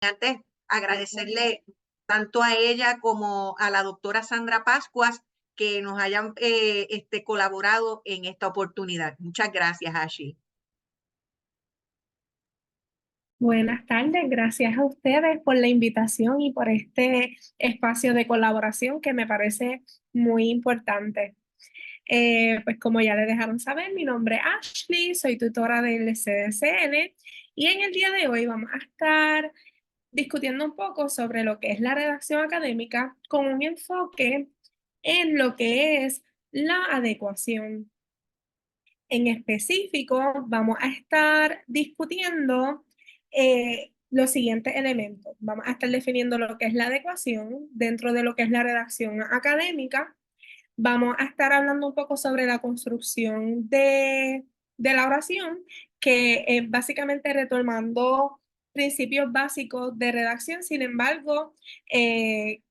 Antes, agradecerle tanto a ella como a la doctora Sandra Pascuas que nos hayan colaborado en esta oportunidad. Muchas gracias, Ashley. Buenas tardes, gracias a ustedes por la invitación y por este espacio de colaboración que me parece muy importante. Pues como ya le dejaron saber, mi nombre es Ashley, soy tutora del CDCN y en el día de hoy vamos a estar discutiendo un poco sobre lo que es la redacción académica con un enfoque en lo que es la adecuación. En específico, vamos a estar discutiendo los siguientes elementos. Vamos a estar definiendo lo que es la adecuación dentro de lo que es la redacción académica. Vamos a estar hablando un poco sobre la construcción de la oración, que es básicamente retomando principios básicos de redacción. Sin embargo,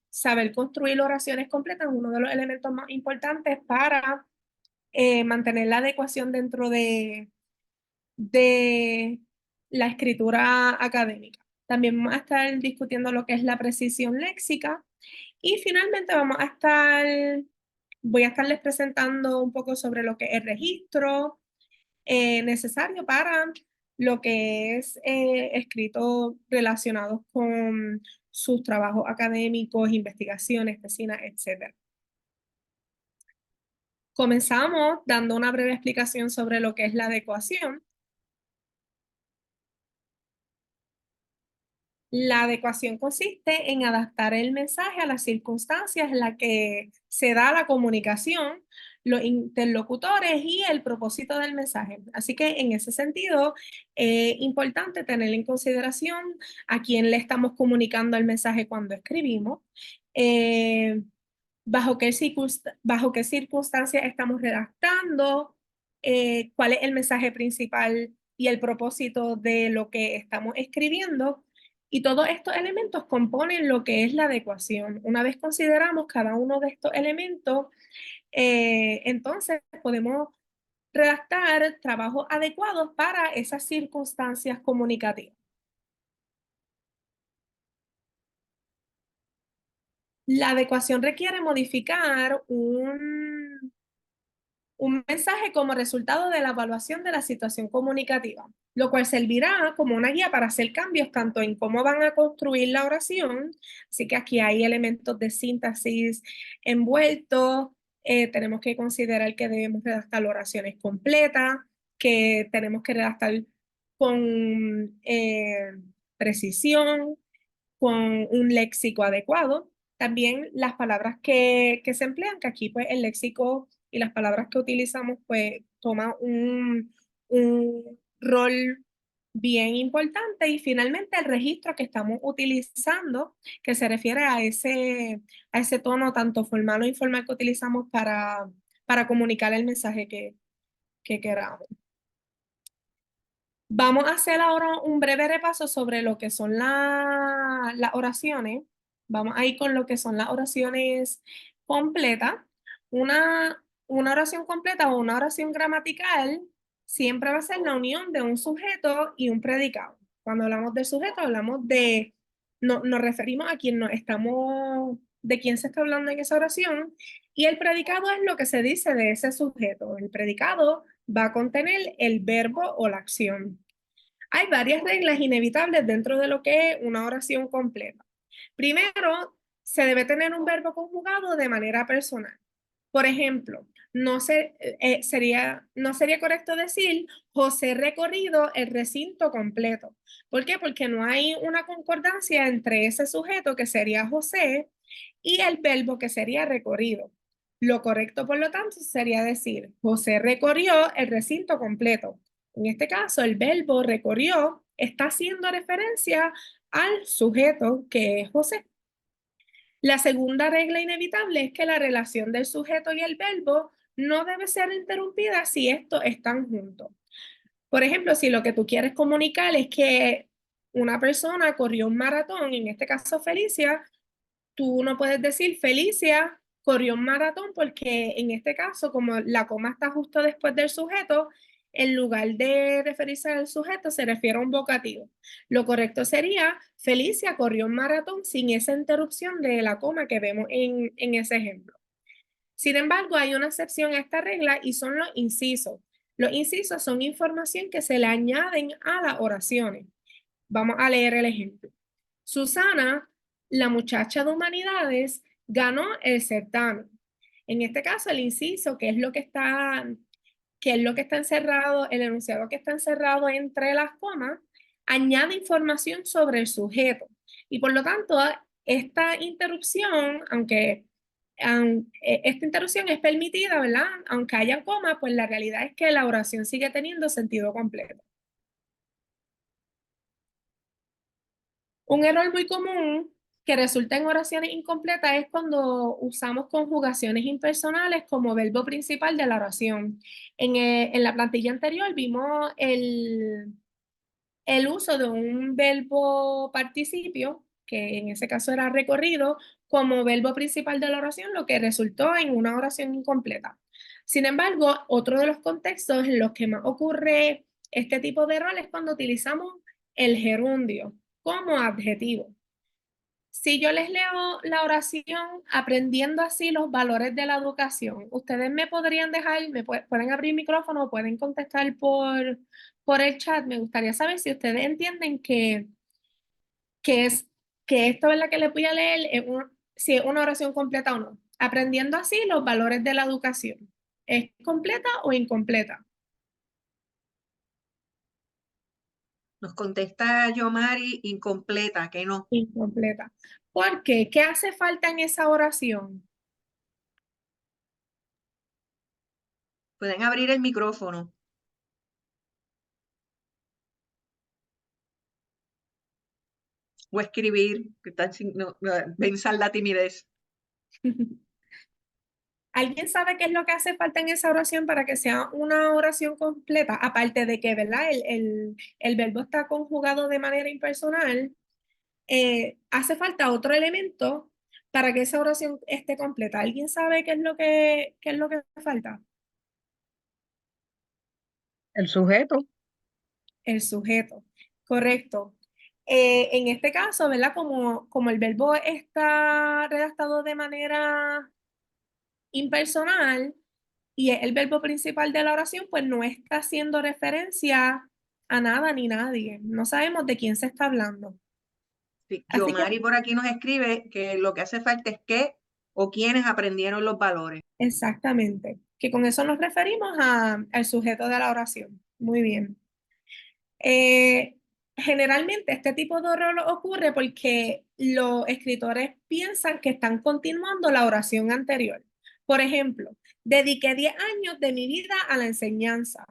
saber construir oraciones completas es uno de los elementos más importantes para mantener la adecuación dentro de la escritura académica. También vamos a estar discutiendo lo que es la precisión léxica y finalmente voy a estarles presentando un poco sobre lo que es el registro necesario para lo que es escritos relacionados con sus trabajos académicos, investigaciones, tesinas, etc. Comenzamos dando una breve explicación sobre lo que es la adecuación. La adecuación consiste en adaptar el mensaje a las circunstancias en las que se da la comunicación, los interlocutores y el propósito del mensaje. Así que en ese sentido, es importante tener en consideración a quién le estamos comunicando el mensaje cuando escribimos, eh, bajo qué circunstancias estamos redactando, cuál es el mensaje principal y el propósito de lo que estamos escribiendo. Y todos estos elementos componen lo que es la adecuación. Una vez consideramos cada uno de estos elementos, entonces podemos redactar trabajos adecuados para esas circunstancias comunicativas. La adecuación requiere modificar un mensaje como resultado de la evaluación de la situación comunicativa, lo cual servirá como una guía para hacer cambios tanto en cómo van a construir la oración, así que aquí hay elementos de síntesis envueltos, tenemos que considerar que debemos redactar oraciones completas, que tenemos que redactar con precisión, con un léxico adecuado. También las palabras que se emplean, que aquí pues el léxico y las palabras que utilizamos pues toman un rol bien importante. Y finalmente el registro que estamos utilizando, que se refiere a ese tono tanto formal o informal que utilizamos para comunicar el mensaje que queramos. Vamos a hacer ahora un breve repaso sobre lo que son las oraciones. Vamos a ir con lo que son las oraciones completas. Una oración completa o una oración gramatical siempre va a ser la unión de un sujeto y un predicado. Cuando hablamos del sujeto, hablamos nos referimos a de quién se está hablando en esa oración, y el predicado es lo que se dice de ese sujeto. El predicado va a contener el verbo o la acción. Hay varias reglas inevitables dentro de lo que es una oración completa. Primero, se debe tener un verbo conjugado de manera personal. Por ejemplo, no sería correcto decir José recorrido el recinto completo. ¿Por qué? Porque no hay una concordancia entre ese sujeto, que sería José, y el verbo, que sería recorrido. Lo correcto, por lo tanto, sería decir José recorrió el recinto completo. En este caso, el verbo recorrió está haciendo referencia al sujeto, que es José. La segunda regla inevitable es que la relación del sujeto y el verbo no debe ser interrumpida si estos están juntos. Por ejemplo, si lo que tú quieres comunicar es que una persona corrió un maratón, en este caso Felicia, tú no puedes decir Felicia corrió un maratón, porque en este caso, como la coma está justo después del sujeto, en lugar de referirse al sujeto, se refiere a un vocativo. Lo correcto sería, Felicia corrió un maratón sin esa interrupción de la coma que vemos en ese ejemplo. Sin embargo, hay una excepción a esta regla y son los incisos. Los incisos son información que se le añaden a las oraciones. Vamos a leer el ejemplo. Susana, la muchacha de humanidades, ganó el certamen. En este caso, el inciso, que es lo que está encerrado, el enunciado que está encerrado entre las comas, añade información sobre el sujeto. Y por lo tanto, esta interrupción, esta interrupción es permitida, ¿verdad? Aunque haya coma, pues la realidad es que la oración sigue teniendo sentido completo. Un error muy común que resulta en oraciones incompletas es cuando usamos conjugaciones impersonales como verbo principal de la oración. En la plantilla anterior vimos el uso de un verbo participio, que en ese caso era recorrido, como verbo principal de la oración, lo que resultó en una oración incompleta. Sin embargo, otro de los contextos en los que más ocurre este tipo de error es cuando utilizamos el gerundio como adjetivo. Si yo les leo la oración aprendiendo así los valores de la educación, ustedes me podrían dejar, pueden abrir el micrófono o pueden contestar por el chat. Me gustaría saber si ustedes entienden que es que esto es la que les voy a leer, si es una oración completa o no. Aprendiendo así los valores de la educación. ¿Es completa o incompleta? Nos contesta Yomari, incompleta, que no. Incompleta. ¿Por qué? ¿Qué hace falta en esa oración? Pueden abrir el micrófono o escribir, que tal si vencer la timidez. ¿Alguien sabe qué es lo que hace falta en esa oración para que sea una oración completa? Aparte de que, ¿verdad? El verbo está conjugado de manera impersonal, hace falta otro elemento para que esa oración esté completa. ¿Alguien sabe qué es lo que falta? El sujeto. El sujeto. Correcto. En este caso, ¿verdad? Como el verbo está redactado de manera impersonal y es el verbo principal de la oración, pues no está haciendo referencia a nada ni nadie. No sabemos de quién se está hablando. Sí, Así que Yomari por aquí nos escribe que lo que hace falta es que o quienes aprendieron los valores. exactamente, que con eso nos referimos al sujeto de la oración. Muy bien. Eh, Generalmente este tipo de error ocurre porque los escritores piensan que están continuando la oración anterior. Por ejemplo, dediqué 10 años de mi vida a la enseñanza,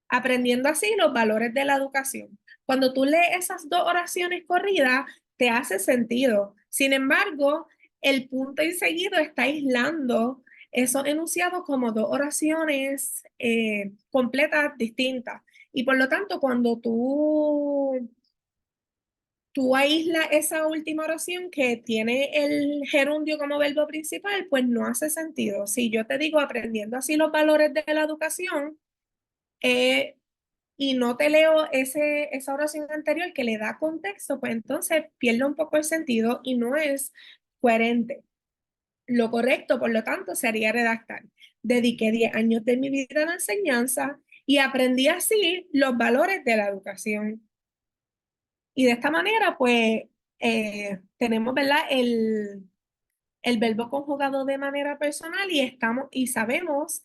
aprendiendo así los valores de la educación. Cuando tú lees esas dos oraciones corridas, te hace sentido. Sin embargo, el punto enseguido está aislando esos enunciados como dos oraciones completas distintas. Y por lo tanto, cuando tú aíslas esa última oración que tiene el gerundio como verbo principal, pues no hace sentido. Si yo te digo aprendiendo así los valores de la educación y no te leo esa oración anterior que le da contexto, pues entonces pierde un poco el sentido y no es coherente. Lo correcto, por lo tanto, sería redactar. Dediqué 10 años de mi vida a la enseñanza y aprendí así los valores de la educación. Y de esta manera, pues, tenemos, ¿verdad? El verbo conjugado de manera personal y sabemos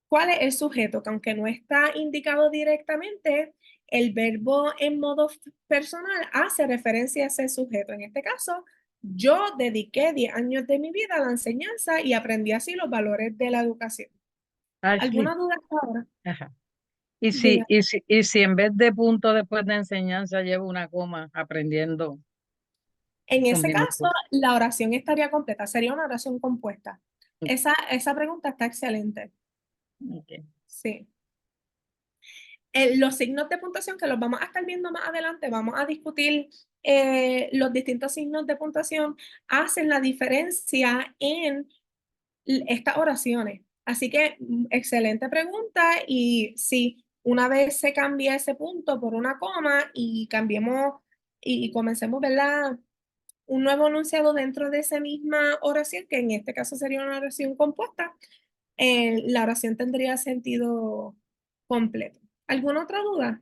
cuál es el sujeto, que aunque no está indicado directamente, el verbo en modo personal hace referencia a ese sujeto. En este caso, yo dediqué 10 años de mi vida a la enseñanza y aprendí así los valores de la educación. Ashley. ¿Alguna duda hasta ahora? Ajá. Y si, Diga. y si, y si en vez de punto después de enseñanza llevo una coma aprendiendo En con ese caso, minúscula. la oración estaría completa, sería una oración compuesta. Esa pregunta está excelente. Ok. Sí. Los signos de puntuación que los vamos a estar viendo más adelante, vamos a discutir los distintos signos de puntuación, hacen la diferencia en estas oraciones. Así que, excelente pregunta y sí, Una vez se cambia ese punto por una coma y cambiemos y comencemos, ¿verdad? Un nuevo enunciado dentro de esa misma oración, que en este caso sería una oración compuesta, la oración tendría sentido completo. ¿Alguna otra duda?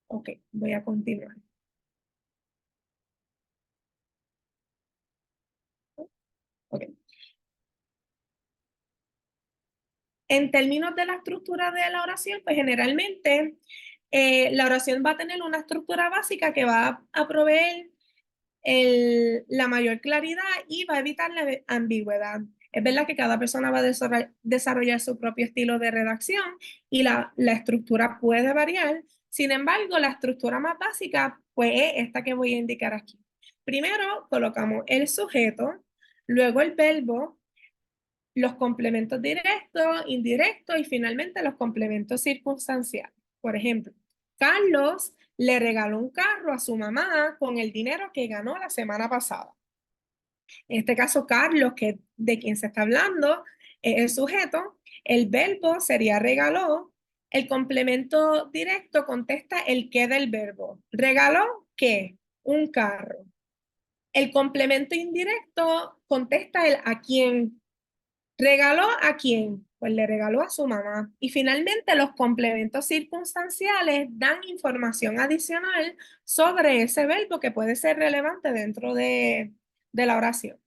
Ok, voy a continuar. Ok. En términos de la estructura de la oración, pues generalmente la oración va a tener una estructura básica que va a proveer la mayor claridad y va a evitar la ambigüedad. Es verdad que cada persona va a desarrollar su propio estilo de redacción y la estructura puede variar. Sin embargo, la estructura más básica pues es esta que voy a indicar aquí. Primero colocamos el sujeto, luego el verbo, los complementos directos, indirectos y finalmente los complementos circunstanciales. Por ejemplo, Carlos le regaló un carro a su mamá con el dinero que ganó la semana pasada. En este caso, Carlos, que de quien se está hablando, es el sujeto. El verbo sería regaló. El complemento directo contesta el qué del verbo. ¿Regaló qué? Un carro. El complemento indirecto contesta el a quién. ¿Regaló a quién? Pues le regaló a su mamá. Y finalmente los complementos circunstanciales dan información adicional sobre ese verbo que puede ser relevante dentro de la oración.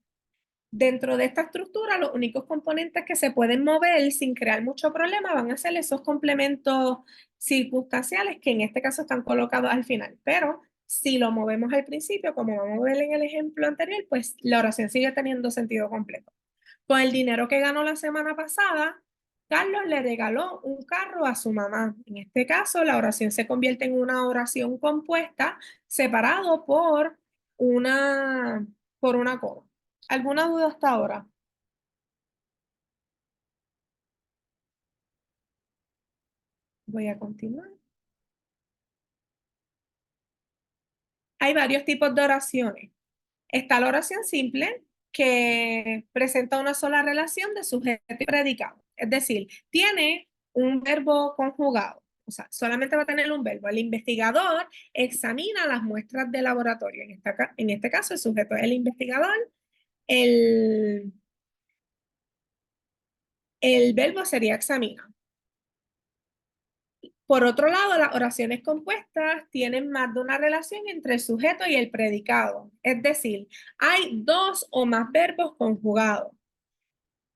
Dentro de esta estructura, los únicos componentes que se pueden mover sin crear mucho problema van a ser esos complementos circunstanciales que en este caso están colocados al final. Pero si lo movemos al principio, como vamos a ver en el ejemplo anterior, pues la oración sigue teniendo sentido completo. Con el dinero que ganó la semana pasada, Carlos le regaló un carro a su mamá. En este caso, la oración se convierte en una oración compuesta separado por una coma. ¿Alguna duda hasta ahora? Voy a continuar. Hay varios tipos de oraciones. Está la oración simple, que presenta una sola relación de sujeto y predicado. Es decir, tiene un verbo conjugado. O sea, solamente va a tener un verbo. El investigador examina las muestras de laboratorio. En este caso, el sujeto es el investigador. El, el verbo sería examina. Por otro lado, las oraciones compuestas tienen más de una relación entre el sujeto y el predicado. Es decir, hay dos o más verbos conjugados.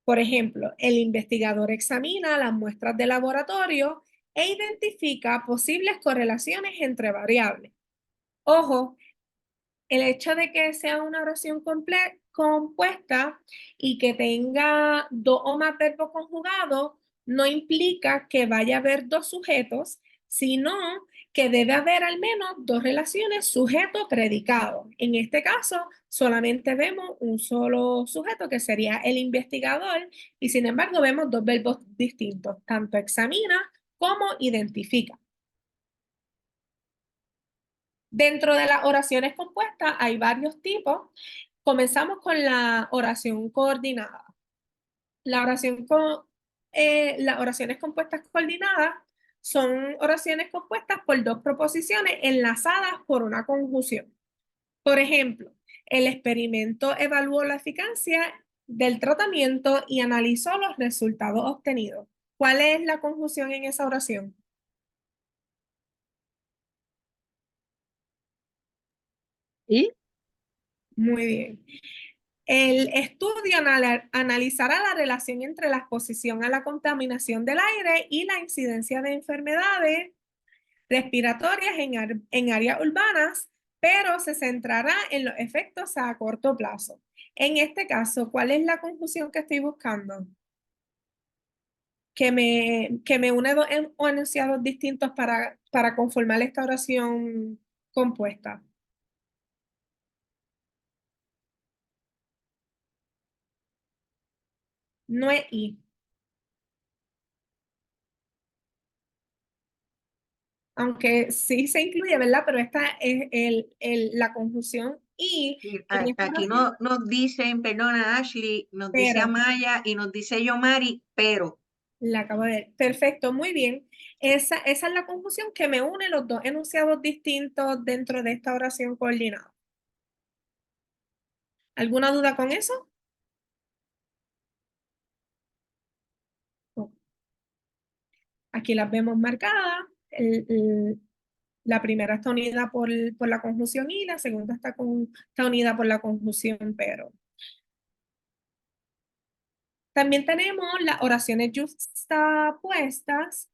Por ejemplo, el investigador examina las muestras de laboratorio e identifica posibles correlaciones entre variables. Ojo, el hecho de que sea una oración compuesta y que tenga dos o más verbos conjugados no implica que vaya a haber dos sujetos, sino que debe haber al menos dos relaciones sujeto-predicado. En este caso, solamente vemos un solo sujeto que sería el investigador y sin embargo vemos dos verbos distintos, tanto examina como identifica. Dentro de las oraciones compuestas hay varios tipos. Comenzamos con la oración coordinada. Las oraciones compuestas coordinadas son oraciones compuestas por dos proposiciones enlazadas por una conjunción. Por ejemplo, el experimento evaluó la eficacia del tratamiento y analizó los resultados obtenidos. ¿Cuál es la conjunción en esa oración? ¿Y? Muy bien. El estudio analizará la relación entre la exposición a la contaminación del aire y la incidencia de enfermedades respiratorias en áreas urbanas, pero se centrará en los efectos a corto plazo. En este caso, ¿cuál es la confusión que estoy buscando? Que me une dos enunciados distintos para conformar esta oración compuesta. No es y. Aunque sí se incluye, ¿verdad? Pero esta es la conjunción y Sí, en esta aquí oración, nos dicen, perdona Ashley, nos dice pero Amaya y nos dice Yomari, pero. La acabo de ver. Perfecto, muy bien. Esa es la conjunción que me une los dos enunciados distintos dentro de esta oración coordinada. ¿Alguna duda con eso? No. Aquí las vemos marcadas. La primera está unida por la conjunción y, la segunda está unida por la conjunción pero. También tenemos las oraciones yuxtapuestas,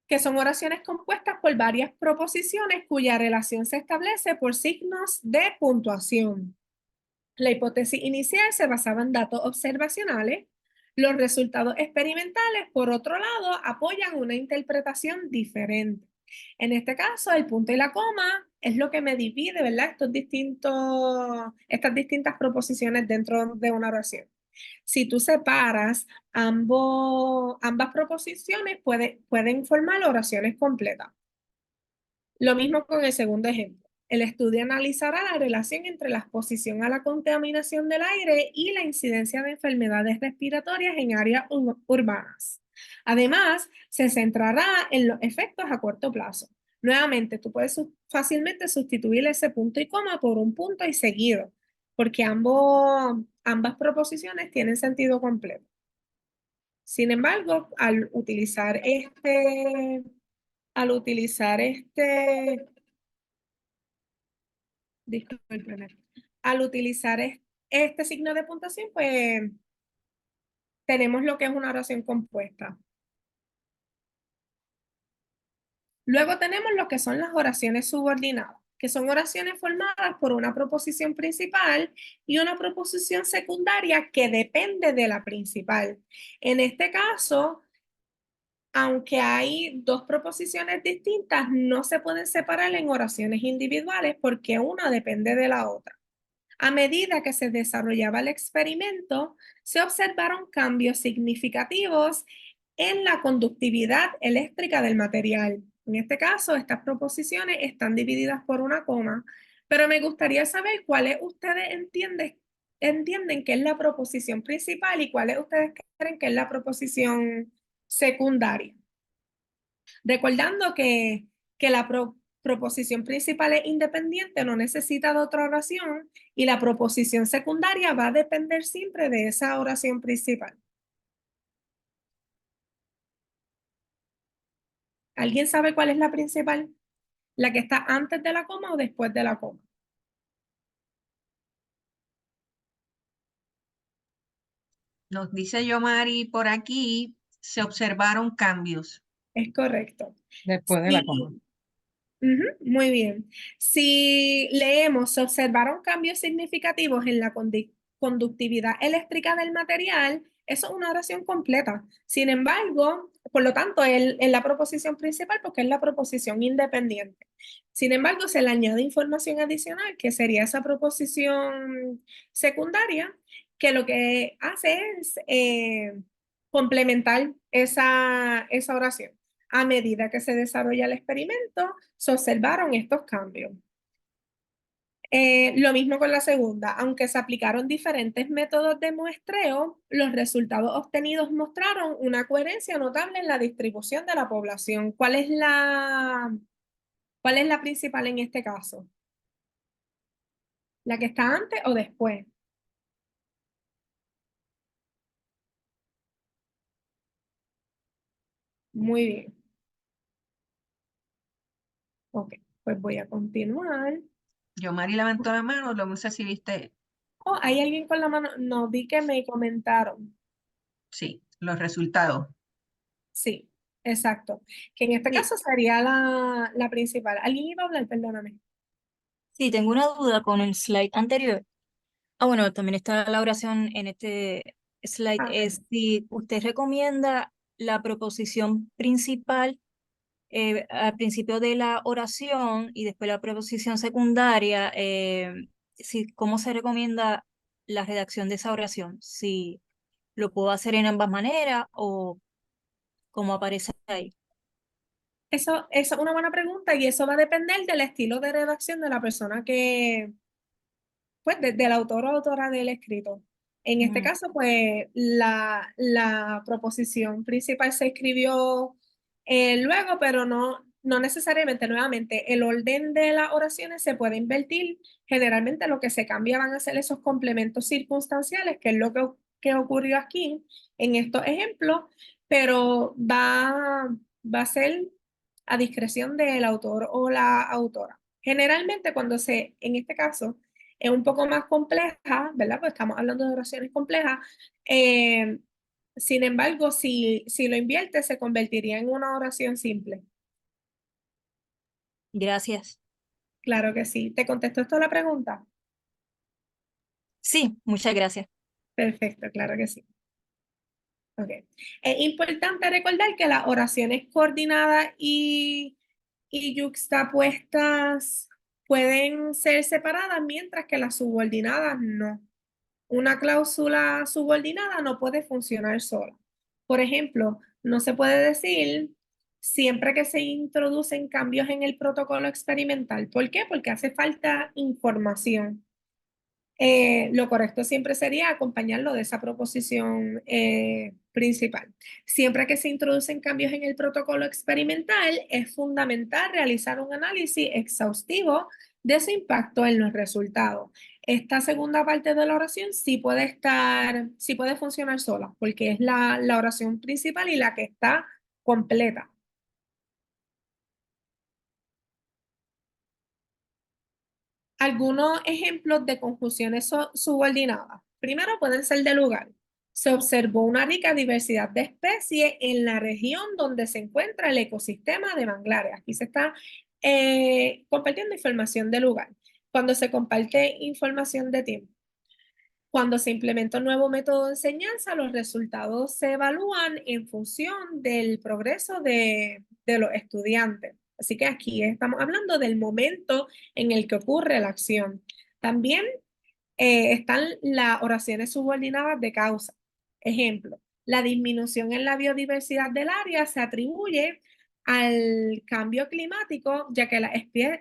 que son oraciones compuestas por varias proposiciones cuya relación se establece por signos de puntuación. La hipótesis inicial se basaba en datos observacionales. Los resultados experimentales, por otro lado, apoyan una interpretación diferente. En este caso, el punto y la coma es lo que me divide, ¿verdad? Estas distintas proposiciones dentro de una oración. Si tú separas ambas proposiciones, pueden formar oraciones completas. Lo mismo con el segundo ejemplo. El estudio analizará la relación entre la exposición a la contaminación del aire y la incidencia de enfermedades respiratorias en áreas urbanas. Además, se centrará en los efectos a corto plazo. Nuevamente, tú puedes fácilmente sustituir ese punto y coma por un punto y seguido, porque ambas proposiciones tienen sentido completo. Sin embargo, discúlpeme, al utilizar este signo de puntuación, pues tenemos lo que es una oración compuesta. Luego tenemos lo que son las oraciones subordinadas, que son oraciones formadas por una proposición principal y una proposición secundaria que depende de la principal. En este caso, aunque hay dos proposiciones distintas, no se pueden separar en oraciones individuales porque una depende de la otra. A medida que se desarrollaba el experimento, se observaron cambios significativos en la conductividad eléctrica del material. En este caso, estas proposiciones están divididas por una coma, pero me gustaría saber cuáles ustedes entienden que es la proposición principal y cuáles ustedes creen que es la proposición secundaria. Recordando que la proposición principal es independiente, no necesita de otra oración, y la proposición secundaria va a depender siempre de esa oración principal. ¿Alguien sabe cuál es la principal? ¿La que está antes de la coma o después de la coma? Nos dice Yomari por aquí, se observaron cambios. Es correcto. Después de la Sí. coma. Muy bien. Si leemos, se observaron cambios significativos en la conductividad eléctrica del material, eso es una oración completa. Sin embargo, por lo tanto, en la proposición principal, porque es la proposición independiente. Sin embargo, se le añade información adicional, que sería esa proposición secundaria, que lo que hace es complementar esa oración. A medida que se desarrolla el experimento, se observaron estos cambios. Lo mismo con la segunda, aunque se aplicaron diferentes métodos de muestreo, los resultados obtenidos mostraron una coherencia notable en la distribución de la población. ¿Cuál es la principal en este caso? ¿La que está antes o después? Muy bien. Ok, pues voy a continuar. Yomari levantó la mano, no sé si viste, Oh, ¿hay alguien con la mano? No, vi que me comentaron. sí, los resultados. Sí, exacto. Que en este Sí, caso sería la principal. ¿Alguien iba a hablar? Perdóname. sí, tengo una duda con el slide anterior. Ah, bueno, también está la oración en este slide. Ah, Es si usted recomienda la proposición principal al principio de la oración y después la proposición secundaria, ¿cómo se recomienda la redacción de esa oración? Si lo puedo hacer en ambas maneras o como aparece ahí. eso es una buena pregunta y eso va a depender del estilo de redacción de la persona que, pues, del autor o autora del escrito. En este Mm. caso, pues la proposición principal se escribió luego, pero no necesariamente. Nuevamente, el orden de las oraciones se puede invertir. Generalmente lo que se cambia van a ser esos complementos circunstanciales, que es lo que ocurrió aquí en estos ejemplos, pero va a ser a discreción del autor o la autora. Generalmente en este caso, es un poco más compleja, ¿verdad? Pues estamos hablando de oraciones complejas. eh, Sin embargo, si lo invierte, se convertiría en una oración simple. Gracias. Claro que sí. ¿Te contestó esto la pregunta? Sí, muchas gracias. Perfecto, claro que sí. Ok. Es importante recordar que las oraciones coordinadas y yuxtapuestas pueden ser separadas, mientras que las subordinadas no. Una cláusula subordinada no puede funcionar sola. Por ejemplo, no se puede decir siempre que se introducen cambios en el protocolo experimental. ¿Por qué? Porque hace falta información. Lo correcto siempre sería acompañarlo de esa proposición principal. Siempre que se introducen cambios en el protocolo experimental, es fundamental realizar un análisis exhaustivo de su impacto en los resultados. Esta segunda parte de la oración sí puede funcionar sola, porque es la oración principal y la que está completa. Algunos ejemplos de conjunciones subordinadas. Primero pueden ser de lugar. Se observó una rica diversidad de especies en la región donde se encuentra el ecosistema de manglares. Aquí se está compartiendo información de lugar. Cuando se comparte información de tiempo. Cuando se implementa un nuevo método de enseñanza, los resultados se evalúan en función del progreso de los estudiantes. Así que aquí estamos hablando del momento en el que ocurre la acción. También están las oraciones subordinadas de causa. Ejemplo, la disminución en la biodiversidad del área se atribuye al cambio climático, ya que las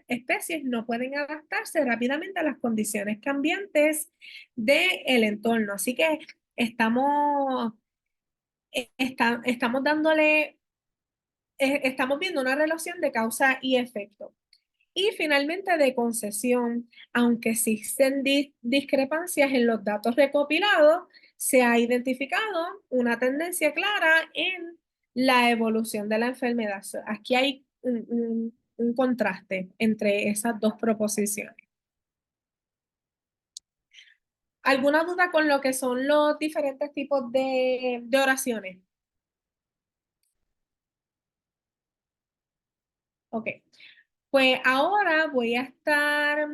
especies no pueden adaptarse rápidamente a las condiciones cambiantes del entorno. Así que estamos estamos viendo una relación de causa y efecto. Y finalmente de concesión, aunque existen discrepancias en los datos recopilados, se ha identificado una tendencia clara en la evolución de la enfermedad. Aquí hay un contraste entre esas dos proposiciones. ¿Alguna duda con lo que son los diferentes tipos de oraciones? Ok. Pues ahora voy a estar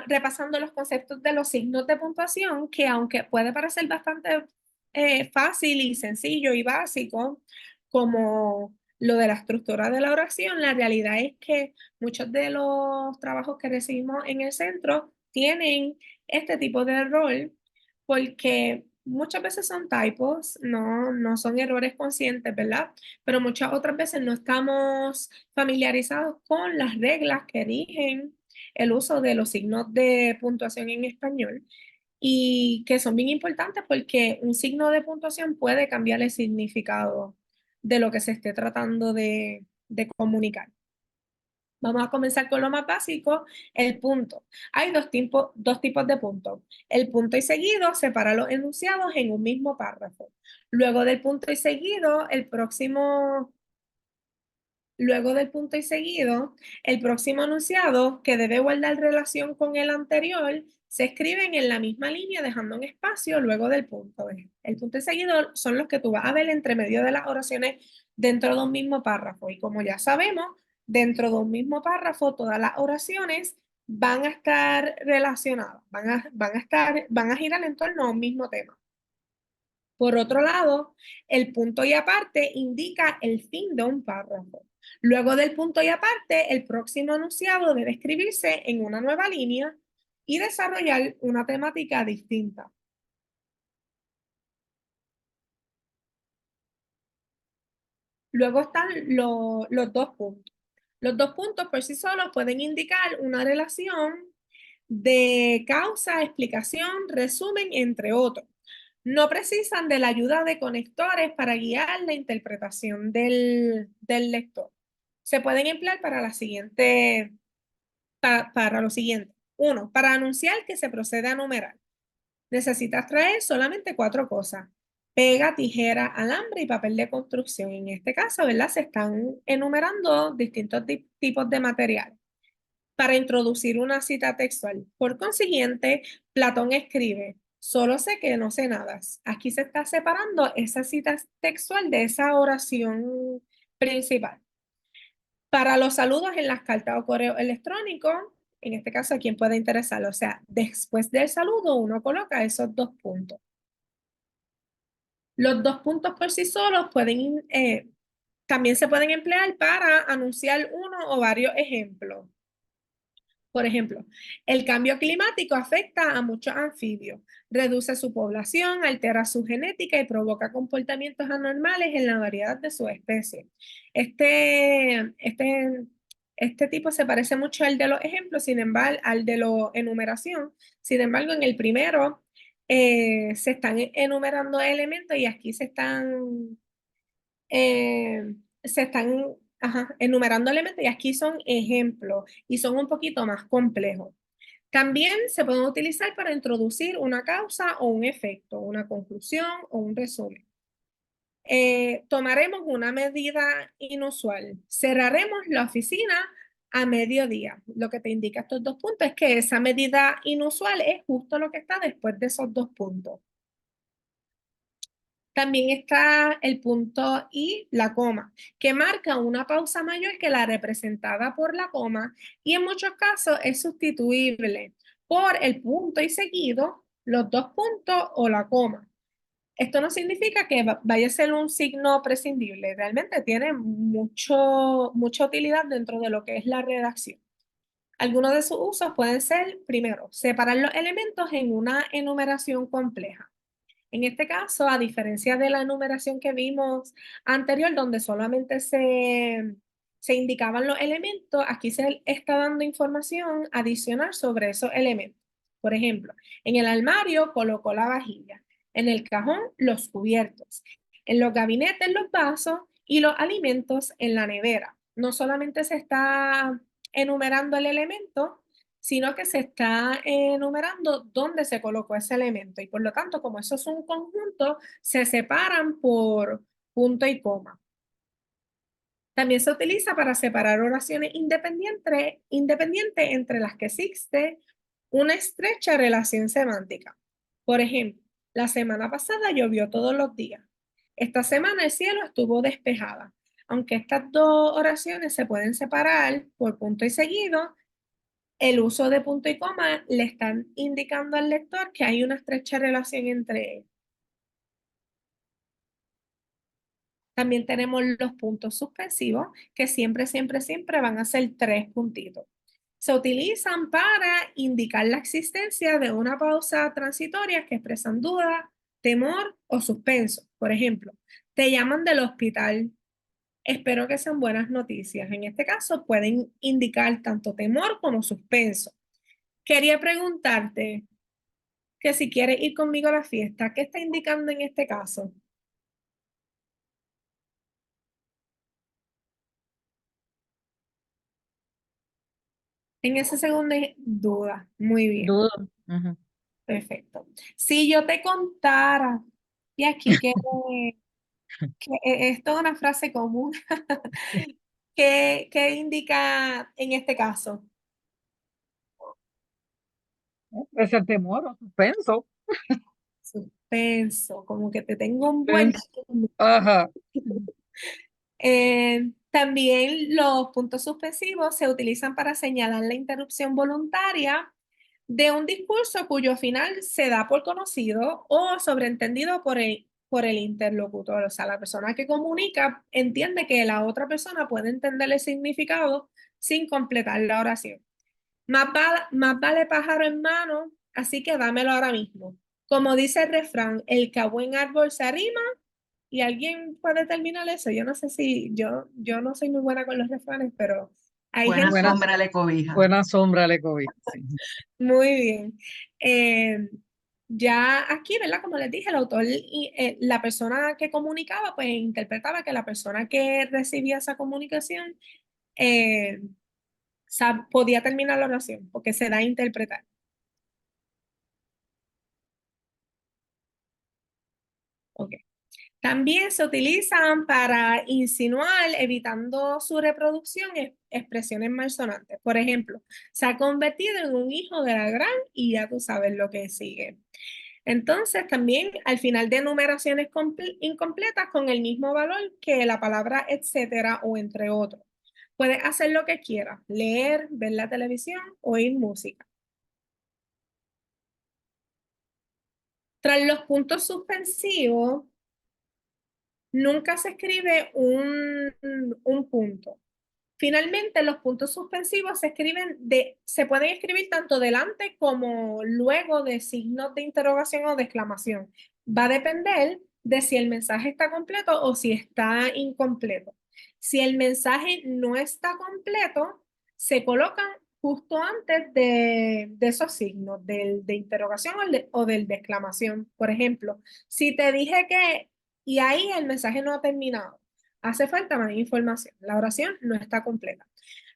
repasando los conceptos de los signos de puntuación, que aunque puede parecer bastante fácil y sencillo y básico, como lo de la estructura de la oración, la realidad es que muchos de los trabajos que recibimos en el centro tienen este tipo de error, porque muchas veces son typos, no son errores conscientes, ¿verdad? Pero muchas otras veces no estamos familiarizados con las reglas que rigen el uso de los signos de puntuación en español y que son bien importantes porque un signo de puntuación puede cambiar el significado de lo que se esté tratando de comunicar. Vamos a comenzar con lo más básico, el punto. Hay dos tipos de puntos. El punto y seguido separa los enunciados en un mismo párrafo. Luego del punto y seguido, luego del punto y seguido, el próximo enunciado, que debe guardar relación con el anterior, se escriben en la misma línea, dejando un espacio luego del punto. El punto y seguido son los que tú vas a ver entre medio de las oraciones dentro de un mismo párrafo. Y como ya sabemos, dentro de un mismo párrafo, todas las oraciones van a estar relacionadas, van a girar en torno a un mismo tema. Por otro lado, el punto y aparte indica el fin de un párrafo. Luego del punto y aparte, el próximo enunciado debe escribirse en una nueva línea y desarrollar una temática distinta. Luego están los dos puntos. Los dos puntos por sí solos pueden indicar una relación de causa, explicación, resumen, entre otros. No precisan de la ayuda de conectores para guiar la interpretación del lector. Se pueden emplear para la siguiente, para lo siguiente. 1. Para anunciar que se procede a numerar. Necesitas traer solamente 4 cosas: pega, tijera, alambre y papel de construcción. En este caso, ¿verdad? Se están enumerando distintos tipos de material para introducir una cita textual. Por consiguiente, Platón escribe: solo sé que no sé nada. Aquí se está separando esa cita textual de esa oración principal. Para los saludos en las cartas o correo electrónico, en este caso a quien pueda interesarlo, o sea, después del saludo uno coloca esos 2 puntos. Los 2 puntos por sí solos también se pueden emplear para anunciar uno o varios ejemplos. Por ejemplo, el cambio climático afecta a muchos anfibios, reduce su población, altera su genética y provoca comportamientos anormales en la variedad de sus especies. Este tipo se parece mucho al de los ejemplos, sin embargo, al de la enumeración. Sin embargo, en el primero se están enumerando elementos y aquí se están enumerando elementos y aquí son ejemplos y son un poquito más complejos. También se pueden utilizar para introducir una causa o un efecto, una conclusión o un resumen. Tomaremos una medida inusual. Cerraremos la oficina a mediodía. Lo que te indica estos 2 puntos es que esa medida inusual es justo lo que está después de esos 2 puntos. También está el punto y la coma, que marca una pausa mayor que la representada por la coma y en muchos casos es sustituible por el punto y seguido, los 2 puntos o la coma. Esto no significa que vaya a ser un signo prescindible, realmente tiene mucha utilidad dentro de lo que es la redacción. Algunos de sus usos pueden ser, primero, separar los elementos en una enumeración compleja. En este caso, a diferencia de la enumeración que vimos anterior, donde solamente se indicaban los elementos, aquí se está dando información adicional sobre esos elementos. Por ejemplo, en el armario colocó la vajilla, en el cajón los cubiertos, en los gabinetes los vasos y los alimentos en la nevera. No solamente se está enumerando el elemento, sino que se está enumerando dónde se colocó ese elemento y por lo tanto, como eso es un conjunto, se separan por punto y coma. También se utiliza para separar oraciones independientes entre las que existe una estrecha relación semántica. Por ejemplo, la semana pasada llovió todos los días. Esta semana el cielo estuvo despejada. Aunque estas 2 oraciones se pueden separar por punto y seguido, el uso de punto y coma le están indicando al lector que hay una estrecha relación entre ellos. También tenemos los puntos suspensivos, que siempre van a ser 3 puntitos. Se utilizan para indicar la existencia de una pausa transitoria que expresan duda, temor o suspenso. Por ejemplo, te llaman del hospital. Espero que sean buenas noticias. En este caso pueden indicar tanto temor como suspenso. Quería preguntarte que si quieres ir conmigo a la fiesta, ¿qué está indicando en este caso? En esa segunda duda. Muy bien, Dudo. Ujú. perfecto. Si yo te contara, y aquí que es toda una frase común, ¿qué indica en este caso? Es el temor o suspenso. Suspenso, como que te tengo un buen... Suspenso. Ajá. También los puntos suspensivos se utilizan para señalar la interrupción voluntaria de un discurso cuyo final se da por conocido o sobreentendido por el interlocutor. O sea, la persona que comunica entiende que la otra persona puede entender el significado sin completar la oración. Más vale pájaro en mano, así que dámelo ahora mismo. Como dice el refrán, el que a buen árbol se arrima, y alguien puede terminar eso. Yo no sé si, yo no soy muy buena con los refranes, pero Hay Buena gente, sombra le cobija. Buena sombra le cobija. Sí. muy bien. Ya aquí, ¿verdad? Como les dije, el autor y la persona que comunicaba, pues interpretaba que la persona que recibía esa comunicación eh, podía terminar la oración, porque se da a interpretar. Ok. También se utilizan para insinuar, evitando su reproducción, expresiones malsonantes. Por ejemplo, se ha convertido en un hijo de la gran y ya tú sabes lo que sigue. Entonces, también al final de numeraciones incompletas con el mismo valor que la palabra etcétera o entre otros. Puedes hacer lo que quieras, leer, ver la televisión, oír música. Tras los puntos suspensivos, nunca se escribe un punto. Finalmente, los puntos suspensivos se pueden escribir tanto delante como luego de signos de interrogación o de exclamación. Va a depender de si el mensaje está completo o si está incompleto. Si el mensaje no está completo, se colocan justo antes de esos signos, de interrogación o del de exclamación. Por ejemplo, si te dije que, y ahí el mensaje no ha terminado. Hace falta más información. La oración no está completa.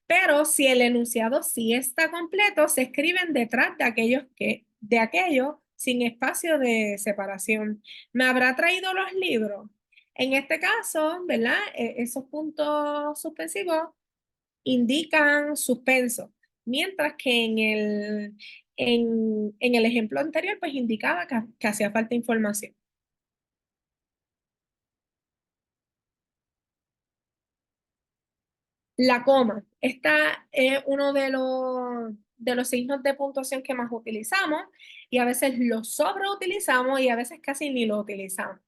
Pero si el enunciado sí está completo, se escriben detrás de aquellos sin espacio de separación. ¿Me habrá traído los libros? En este caso, ¿verdad? Esos puntos suspensivos indican suspenso, mientras que en el ejemplo anterior, pues indicaba que hacía falta información. La coma. Esta es uno de los signos de puntuación que más utilizamos y a veces lo sobreutilizamos y a veces casi ni lo utilizamos.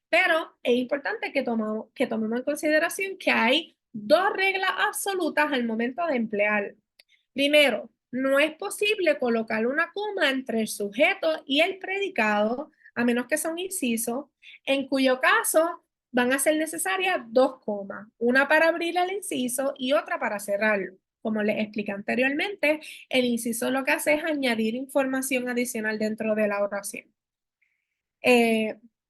Pero es importante que tomemos en consideración que hay dos reglas absolutas al momento de emplear. Primero, no es posible colocar una coma entre el sujeto y el predicado, a menos que sea un inciso, en cuyo caso van a ser necesarias dos comas, una para abrir el inciso y otra para cerrarlo. Como les expliqué anteriormente, el inciso lo que hace es añadir información adicional dentro de la oración.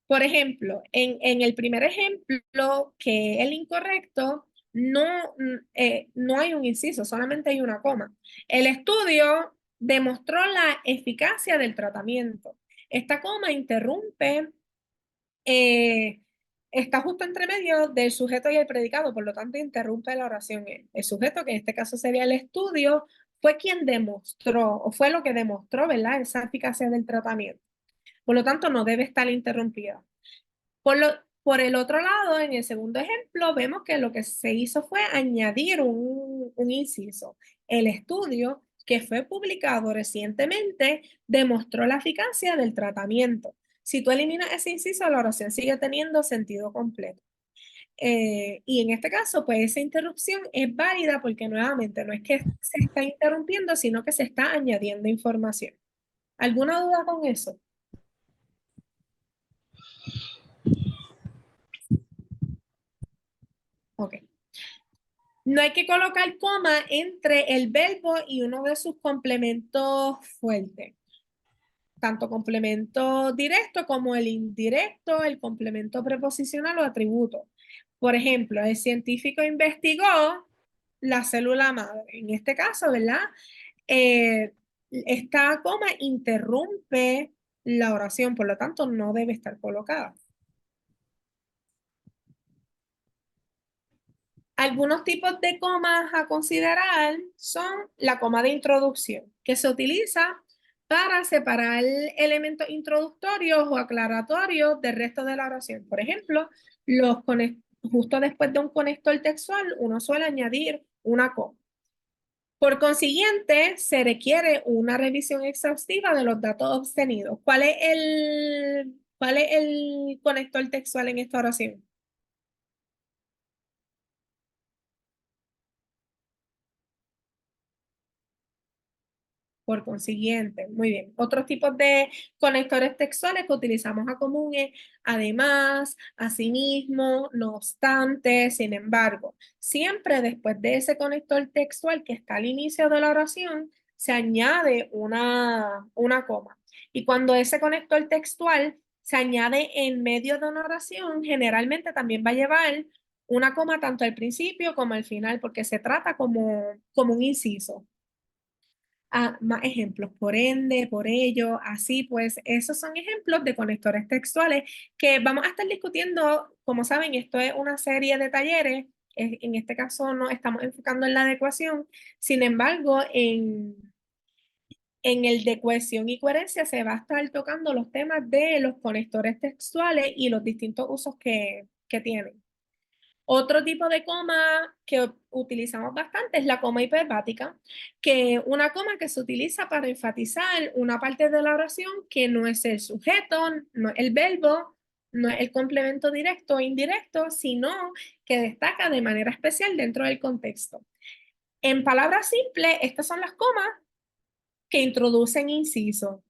Por ejemplo, en el primer ejemplo, que es el incorrecto, no hay un inciso, solamente hay una coma. El estudio demostró la eficacia del tratamiento. Esta coma interrumpe, está justo entre medio del sujeto y el predicado, por lo tanto interrumpe la oración. El sujeto, que en este caso sería el estudio, fue quien demostró, o fue lo que demostró, ¿verdad?, esa eficacia del tratamiento. Por lo tanto, no debe estar interrumpida. Por el otro lado, en el segundo ejemplo, vemos que lo que se hizo fue añadir un inciso. El estudio que fue publicado recientemente demostró la eficacia del tratamiento. Si tú eliminas ese inciso, la oración sigue teniendo sentido completo. Y en este caso, pues esa interrupción es válida porque nuevamente no es que se está interrumpiendo, sino que se está añadiendo información. ¿Alguna duda con eso? Ok. No hay que colocar coma entre el verbo y uno de sus complementos fuertes, tanto complemento directo como el indirecto, el complemento preposicional o atributo. Por ejemplo, el científico investigó la célula madre. En este caso, ¿verdad? Esta coma interrumpe la oración, por lo tanto, no debe estar colocada. Algunos tipos de comas a considerar son la coma de introducción, que se utiliza para separar elementos introductorios o aclaratorios del resto de la oración. Por ejemplo, justo después de un conector textual, uno suele añadir una coma. Por consiguiente, se requiere una revisión exhaustiva de los datos obtenidos. ¿Cuál es el conector textual en esta oración? Por consiguiente, muy bien. Otros tipos de conectores textuales que utilizamos a común es además, asimismo, no obstante, sin embargo. Siempre después de ese conector textual que está al inicio de la oración, se añade una coma. Y cuando ese conector textual se añade en medio de una oración, generalmente también va a llevar una coma tanto al principio como al final, porque se trata como un inciso. Más ejemplos, por ende, por ello, así pues, esos son ejemplos de conectores textuales que vamos a estar discutiendo. Como saben, esto es una serie de talleres, en este caso no estamos enfocando en la adecuación, sin embargo, en el de cohesión y coherencia se va a estar tocando los temas de los conectores textuales y los distintos usos que tienen. Otro tipo de coma que utilizamos bastante es la coma hiperbática, que es una coma que se utiliza para enfatizar una parte de la oración que no es el sujeto, no es el verbo, no es el complemento directo o indirecto, sino que destaca de manera especial dentro del contexto. En palabras simples, estas son las comas que introducen inciso.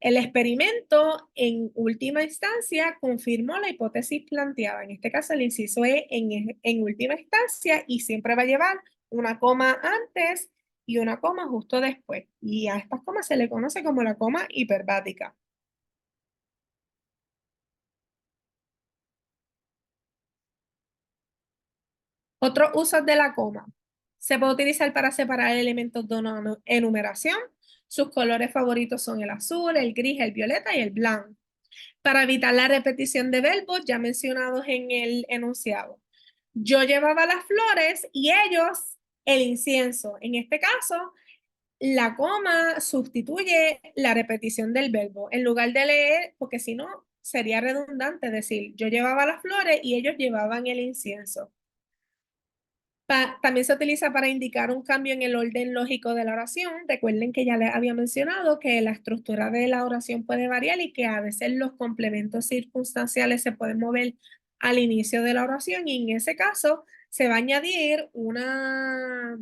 El experimento, en última instancia, confirmó la hipótesis planteada. En este caso, el inciso E en última instancia y siempre va a llevar una coma antes y una coma justo después. Y a estas comas se le conoce como la coma hiperbática. Otros usos de la coma. Se puede utilizar para separar elementos de una enumeración. Sus colores favoritos son el azul, el gris, el violeta y el blanco. Para evitar la repetición de verbos ya mencionados en el enunciado. Yo llevaba las flores y ellos el incienso. En este caso, la coma sustituye la repetición del verbo. En lugar de leer, porque si no, sería redundante decir, yo llevaba las flores y ellos llevaban el incienso. También se utiliza para indicar un cambio en el orden lógico de la oración. Recuerden que ya les había mencionado que la estructura de la oración puede variar y que a veces los complementos circunstanciales se pueden mover al inicio de la oración y en ese caso se va a añadir una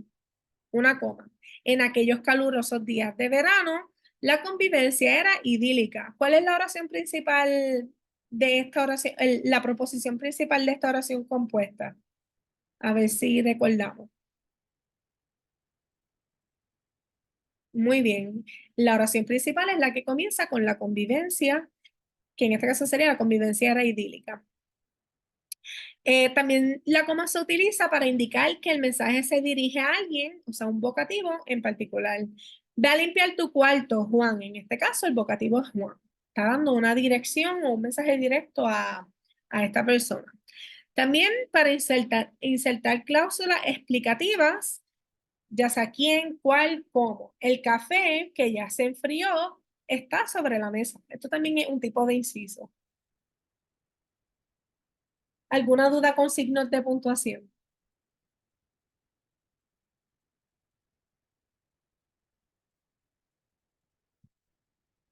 coma. En aquellos calurosos días de verano, la convivencia era idílica. ¿Cuál es la oración principal de esta oración? La proposición principal de esta oración compuesta. A ver si recordamos. Muy bien. La oración principal es la que comienza con la convivencia, que en este caso sería la convivencia era idílica. También la coma se utiliza para indicar que el mensaje se dirige a alguien, o sea, un vocativo en particular. Ve a limpiar tu cuarto, Juan. En este caso, el vocativo es Juan. Está dando una dirección o un mensaje directo a esta persona. También para insertar cláusulas explicativas, ya sea quién, cuál, cómo. El café que ya se enfrió está sobre la mesa. Esto también es un tipo de inciso. ¿Alguna duda con signos de puntuación?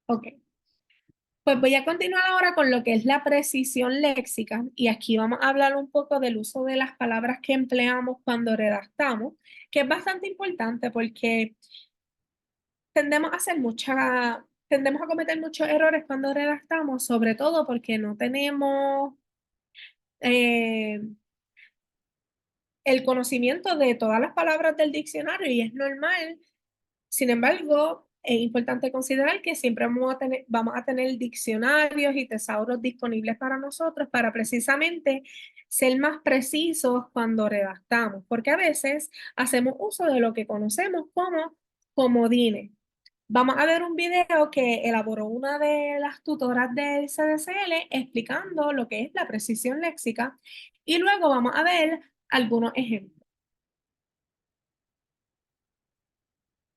Ok. Pues voy a continuar ahora con lo que es la precisión léxica y aquí vamos a hablar un poco del uso de las palabras que empleamos cuando redactamos, que es bastante importante porque tendemos a cometer muchos errores cuando redactamos, sobre todo porque no tenemos eh, el conocimiento de todas las palabras del diccionario y es normal. Sin embargo, es importante considerar que siempre vamos a tener diccionarios y tesauros disponibles para nosotros para precisamente ser más precisos cuando redactamos, porque a veces hacemos uso de lo que conocemos como comodines. Vamos a ver un video que elaboró una de las tutoras del CDCL explicando lo que es la precisión léxica y luego vamos a ver algunos ejemplos.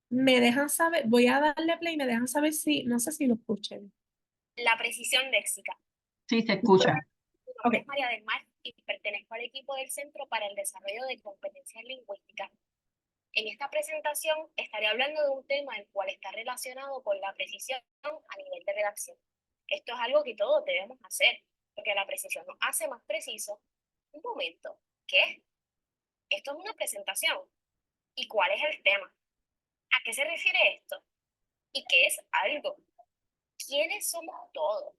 Me dejan saber, voy a darle play y me dejan saber si, no sé si lo escuchen. La precisión léxica. Sí, se escucha. Mi nombre es María del Mar y pertenezco al equipo del Centro para el Desarrollo de Competencias Lingüísticas. En esta presentación estaré hablando de un tema el cual está relacionado con la precisión a nivel de redacción. Esto es algo que todos debemos hacer, porque la precisión nos hace más precisos. Un momento, ¿qué? Esto es una presentación. ¿Y cuál es el tema? ¿A qué se refiere esto? ¿Y qué es algo? ¿Quiénes somos todos?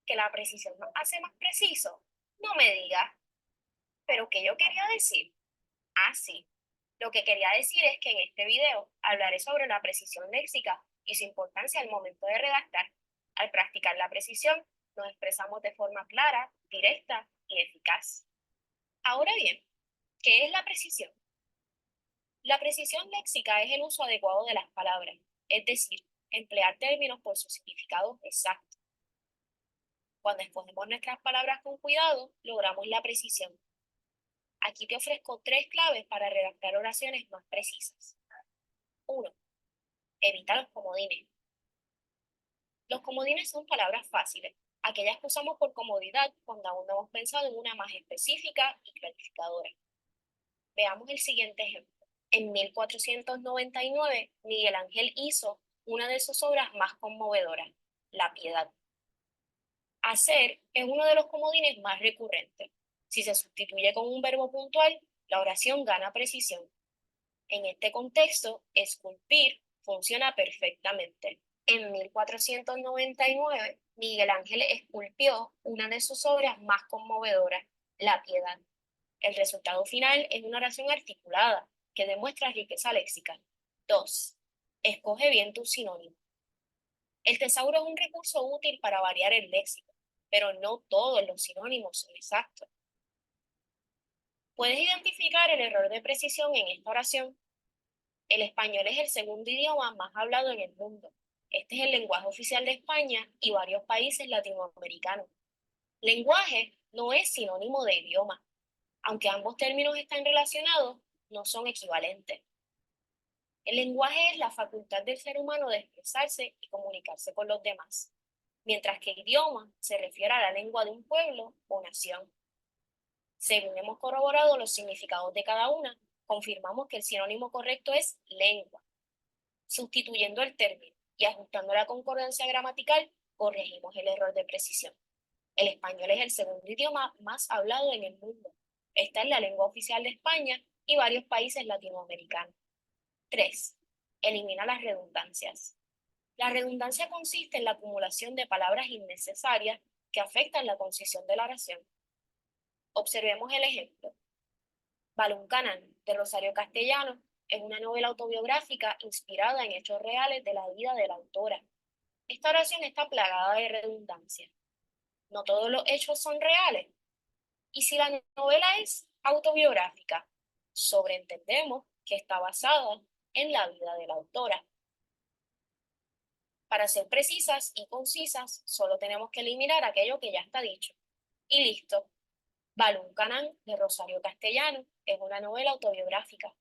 ¿Que la precisión nos hace más preciso? No me digas. ¿Pero qué yo quería decir? Ah, sí. Lo que quería decir es que en este video hablaré sobre la precisión léxica y su importancia al momento de redactar. Al practicar la precisión, nos expresamos de forma clara, directa y eficaz. Ahora bien, ¿qué es la precisión? La precisión léxica es el uso adecuado de las palabras, es decir, emplear términos por su significado exacto. Cuando escogemos nuestras palabras con cuidado, logramos la precisión. Aquí te ofrezco 3 claves para redactar oraciones más precisas. 1. Evita los comodines. Los comodines son palabras fáciles, aquellas que usamos por comodidad cuando aún no hemos pensado en una más específica y clarificadora. Veamos el siguiente ejemplo. En 1499, Miguel Ángel hizo una de sus obras más conmovedoras, La Piedad. Hacer es uno de los comodines más recurrentes. Si se sustituye con un verbo puntual, la oración gana precisión. En este contexto, esculpir funciona perfectamente. En 1499, Miguel Ángel esculpió una de sus obras más conmovedoras, La Piedad. El resultado final es una oración articulada que demuestra riqueza léxica. 2. Escoge bien tus sinónimos. El tesauro es un recurso útil para variar el léxico, pero no todos los sinónimos son exactos. ¿Puedes identificar el error de precisión en esta oración? El español es el segundo idioma más hablado en el mundo. Este es el lenguaje oficial de España y varios países latinoamericanos. Lenguaje no es sinónimo de idioma. Aunque ambos términos están relacionados, no son equivalentes. El lenguaje es la facultad del ser humano de expresarse y comunicarse con los demás, mientras que idioma se refiere a la lengua de un pueblo o nación. Según hemos corroborado los significados de cada una, confirmamos que el sinónimo correcto es lengua. Sustituyendo el término y ajustando la concordancia gramatical, corregimos el error de precisión. El español es el segundo idioma más hablado en el mundo. Esta es la lengua oficial de España y varios países latinoamericanos. 3. Elimina las redundancias. La redundancia consiste en la acumulación de palabras innecesarias que afectan la concisión de la oración. Observemos el ejemplo. Baluncanan, de Rosario Castellano, es una novela autobiográfica inspirada en hechos reales de la vida de la autora. Esta oración está plagada de redundancia. No todos los hechos son reales. Y si la novela es autobiográfica, sobreentendemos que está basada en la vida de la autora. Para ser precisas y concisas, solo tenemos que eliminar aquello que ya está dicho. Y listo. Baluncanan, de Rosario Castellano, es una novela autobiográfica.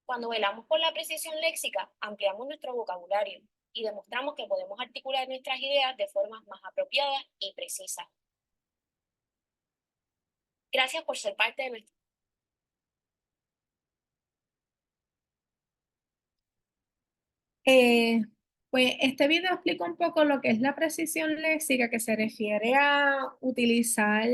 Cuando velamos por la precisión léxica, ampliamos nuestro vocabulario y demostramos que podemos articular nuestras ideas de formas más apropiadas y precisas. Gracias por ser parte de nuestro. Pues este video explica un poco lo que es la precisión léxica, que se refiere a utilizar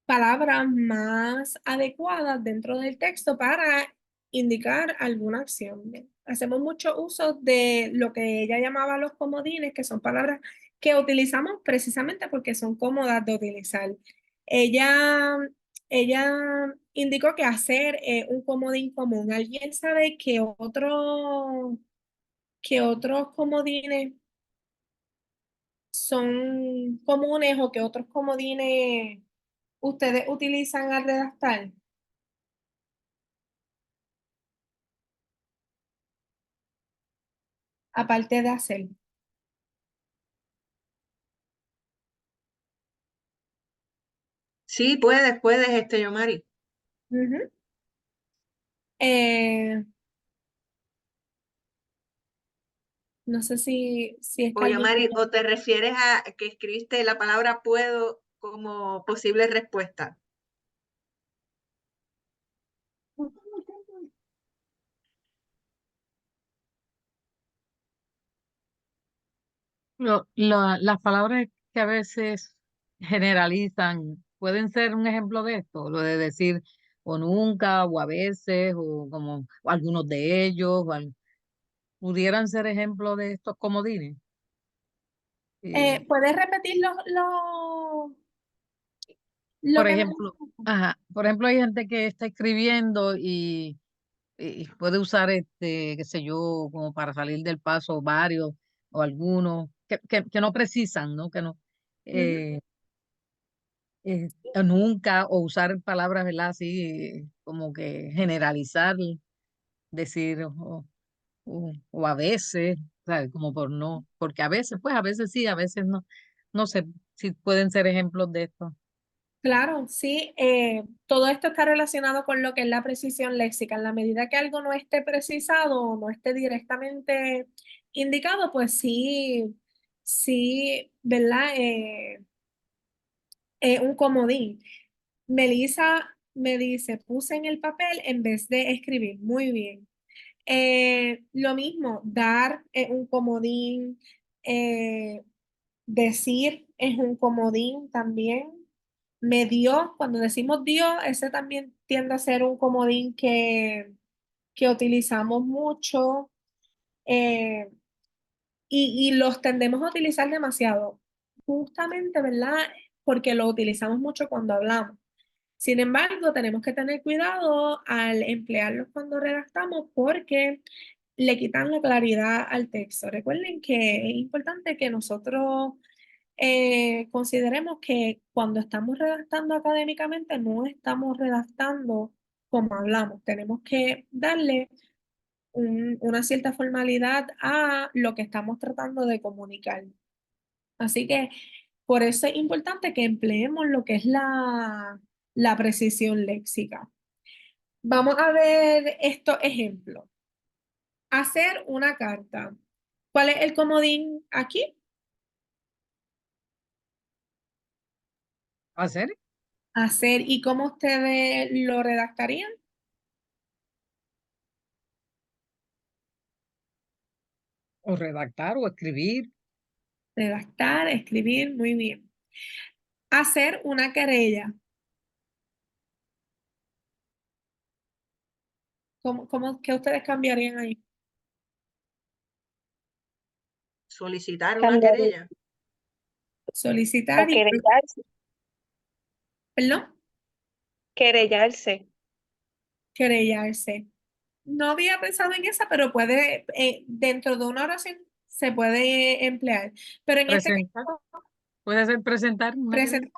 palabras más adecuadas dentro del texto para indicar alguna acción. Hacemos mucho uso de lo que ella llamaba los comodines, que son palabras que utilizamos precisamente porque son cómodas de utilizar. Ella, ella indicó que hacer un comodín común. ¿Alguien sabe qué otros comodines son comunes o qué otros comodines ustedes utilizan al redactar? Aparte de hacer. Sí, puedes, Yomari. Ujú. Eh, no sé si es que O alguien... Yomari, o te refieres a que escribiste la palabra puedo como posible respuesta. Las palabras que a veces generalizan, pueden ser un ejemplo de esto, lo de decir, o nunca, o a veces, o como o algunos de ellos, pudieran ser ejemplos de estos comodines. ¿Puedes repetir lo Por que me ejemplo, por ejemplo, hay gente que está escribiendo y puede usar qué sé yo, como para salir del paso varios o algunos que no precisan, ¿no? Que no, Ujú. eh, nunca, o usar palabras, ¿verdad? Así como que generalizar, decir, o a veces, ¿sabes? Como por no, porque a veces, pues a veces sí, a veces no. No sé si pueden ser ejemplos de esto. Claro, sí, todo esto está relacionado con lo que es la precisión léxica. En la medida que algo no esté precisado o no esté directamente indicado, pues sí, sí, ¿verdad? Un comodín. Melissa me dice, puse en el papel en vez de escribir. Muy bien. Lo mismo, dar un comodín, eh, decir es un comodín también. Me dio, cuando decimos dio, ese también tiende a ser un comodín que utilizamos mucho eh, y los tendemos a utilizar demasiado, justamente, ¿verdad? Porque lo utilizamos mucho cuando hablamos. Sin embargo, tenemos que tener cuidado al emplearlos cuando redactamos porque le quitan la claridad al texto. Recuerden que es importante que nosotros consideremos que cuando estamos redactando académicamente no estamos redactando como hablamos. Tenemos que darle una cierta formalidad a lo que estamos tratando de comunicar. Así que por eso es importante que empleemos lo que es la precisión léxica. Vamos a ver estos ejemplos. Hacer una carta. ¿Cuál es el comodín aquí? Hacer Hacer. ¿Y cómo ustedes lo redactarían? o redactar o escribir, Redactar, escribir, muy bien. Hacer una querella. ¿Qué ustedes cambiarían ahí? Solicitar una Cambiaría querella. Solicitar o y, perdón, querellarse. querellarse. No había pensado en esa, pero puede, dentro de una oración se puede emplear. Pero en este presentar, caso, puede ser presentar una querella, present-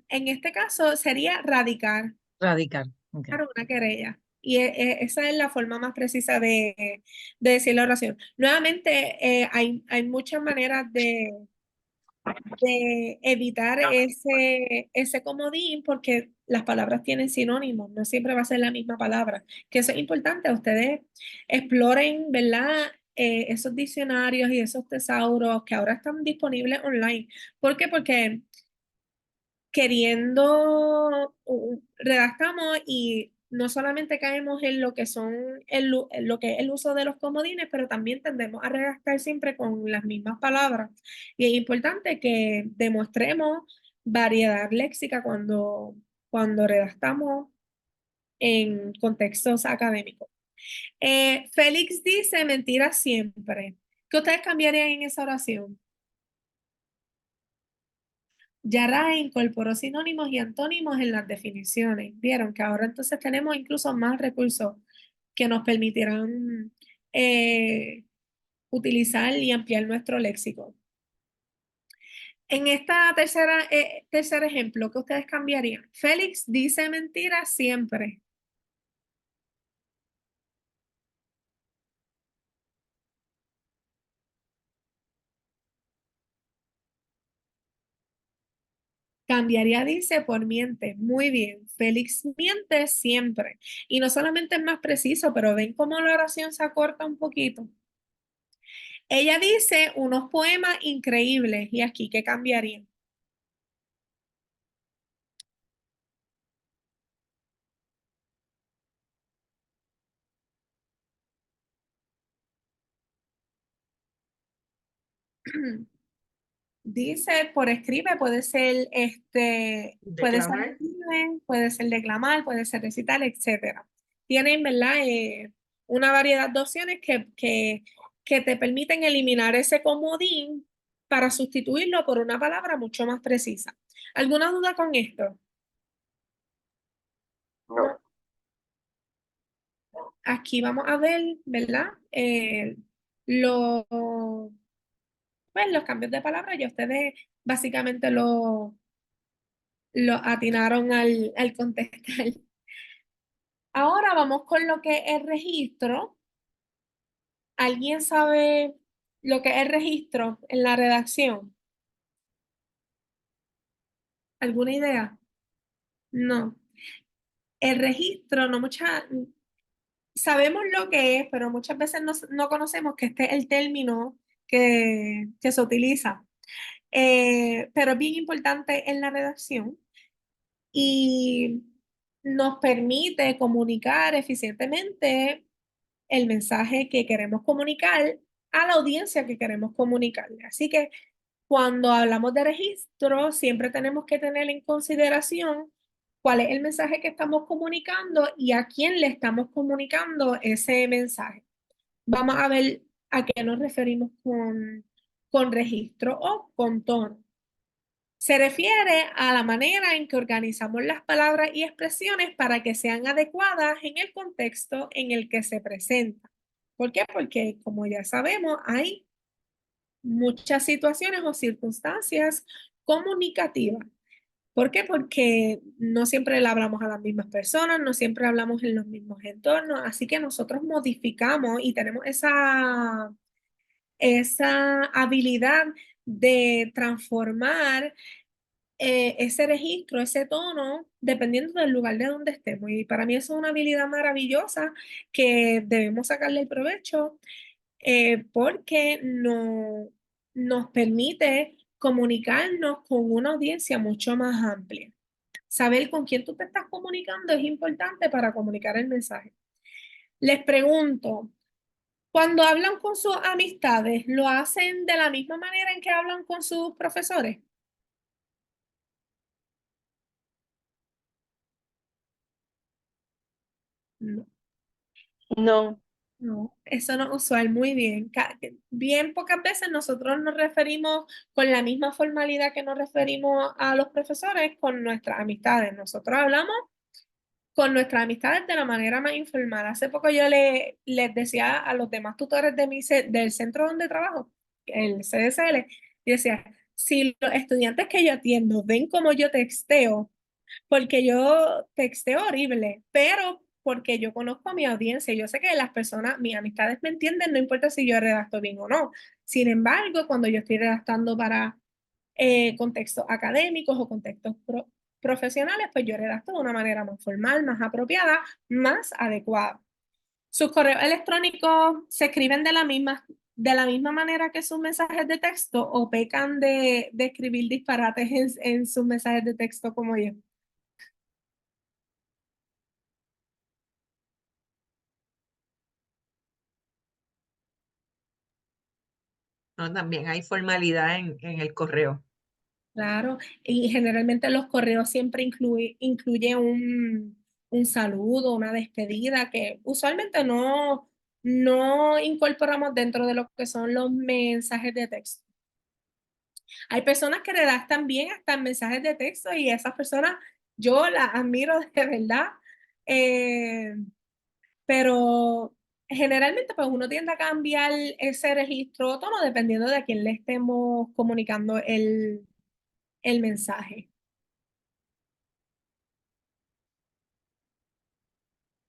en este caso sería radicar radicar. Ok. una querella. Y esa es la forma más precisa de decir la oración. Nuevamente, hay muchas maneras de evitar ese comodín porque las palabras tienen sinónimos, no siempre va a ser la misma palabra. Que eso es importante, ustedes exploren, ¿verdad? Esos diccionarios y esos tesauros que ahora están disponibles online. ¿Por qué? Porque queriendo, redactamos y no solamente caemos en lo que son en lo que es el uso de los comodines, pero también tendemos a redactar siempre con las mismas palabras. Y es importante que demostremos variedad léxica cuando redactamos en contextos académicos. Félix dice mentira siempre. ¿Qué ustedes cambiarían en esa oración? Yara incorporó sinónimos y antónimos en las definiciones. Vieron que ahora entonces tenemos incluso más recursos que nos permitirán utilizar y ampliar nuestro léxico. En esta tercer ejemplo, ¿qué ustedes cambiarían? Félix dice mentira siempre. Cambiaría dice por miente. Muy bien. Félix miente siempre. Y no solamente es más preciso, pero ven cómo la oración se acorta un poquito. Ella dice unos poemas increíbles. ¿Y aquí qué cambiaría? dice por escribe, puede ser Declamar. escribe, puede ser declamar, puede ser recitar, etcétera. Tienen, ¿verdad? Una variedad de opciones que te permiten eliminar ese comodín para sustituirlo por una palabra mucho más precisa. ¿Alguna duda con esto? No. Aquí vamos a ver, ¿verdad? Los, pues, los cambios de palabra, ya ustedes básicamente lo atinaron al contestar. Ahora vamos con lo que es registro. ¿Alguien sabe lo que es registro en la redacción? ¿Alguna idea? No. El registro, sabemos lo que es, pero muchas veces no conocemos que este es el término que se utiliza. Pero es bien importante en la redacción y nos permite comunicar eficientemente el mensaje que queremos comunicar a la audiencia que queremos comunicarle. Así que cuando hablamos de registro, siempre tenemos que tener en consideración cuál es el mensaje que estamos comunicando y a quién le estamos comunicando ese mensaje. Vamos a ver a qué nos referimos con registro o con tono. Se refiere a la manera en que organizamos las palabras y expresiones para que sean adecuadas en el contexto en el que se presenta. ¿Por qué? Porque, como ya sabemos, hay muchas situaciones o circunstancias comunicativas. ¿Por qué? Porque no siempre le hablamos a las mismas personas, no siempre hablamos en los mismos entornos, así que nosotros modificamos y tenemos esa habilidad de transformar ese registro, ese tono, dependiendo del lugar de donde estemos. Y para mí eso es una habilidad maravillosa que debemos sacarle el provecho porque nos permite comunicarnos con una audiencia mucho más amplia. Saber con quién tú te estás comunicando es importante para comunicar el mensaje. Les pregunto, cuando hablan con sus amistades, ¿lo hacen de la misma manera en que hablan con sus profesores? No. No. No, eso no es usual, muy bien. Bien pocas veces nosotros nos referimos con la misma formalidad que nos referimos a los profesores con nuestras amistades. Nosotros hablamos con nuestras amistades de la manera más informal. Hace poco yo les decía a los demás tutores del centro donde trabajo, el CDCL, y decía, si los estudiantes que yo atiendo ven cómo yo texteo, porque yo texteo horrible, pero porque yo conozco a mi audiencia, yo sé que las personas, mis amistades me entienden, no importa si yo redacto bien o no. Sin embargo, cuando yo estoy redactando para contextos académicos o contextos profesionales, pues yo redacto de una manera más formal, más apropiada, más adecuada. ¿Sus correos electrónicos se escriben de la misma manera que sus mensajes de texto o pecan de escribir disparates en sus mensajes de texto como yo? No, también hay formalidad en el correo. Claro, y generalmente los correos siempre incluye un saludo, una despedida que usualmente no incorporamos dentro de lo que son los mensajes de texto. Hay personas que redactan bien hasta mensajes de texto y esas personas yo las admiro de verdad, eh, pero generalmente pues uno tiende a cambiar ese registro o tono dependiendo de a quién le estemos comunicando el mensaje.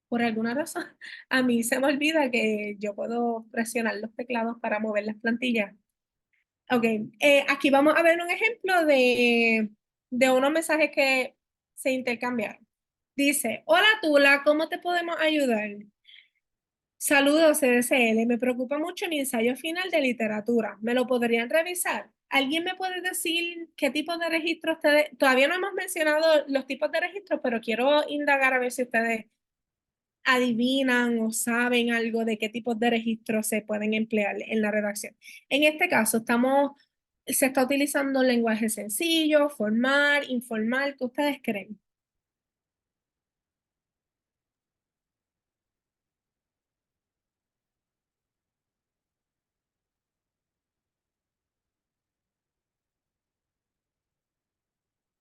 Por alguna razón, a mí se me olvida que yo puedo presionar los teclados para mover las plantillas. Ok, aquí vamos a ver un ejemplo de unos mensajes que se intercambiaron. Dice, hola Tula, ¿cómo te podemos ayudar? Saludos CDCL, me preocupa mucho mi ensayo final de literatura. ¿Me lo podrían revisar? ¿Alguien me puede decir qué tipo de registros ustedes? Todavía no hemos mencionado los tipos de registros, pero quiero indagar a ver si ustedes adivinan o saben algo de qué tipos de registros se pueden emplear en la redacción. En este caso, estamos ¿Se está utilizando un lenguaje sencillo, formal, informal? ¿Qué ustedes creen?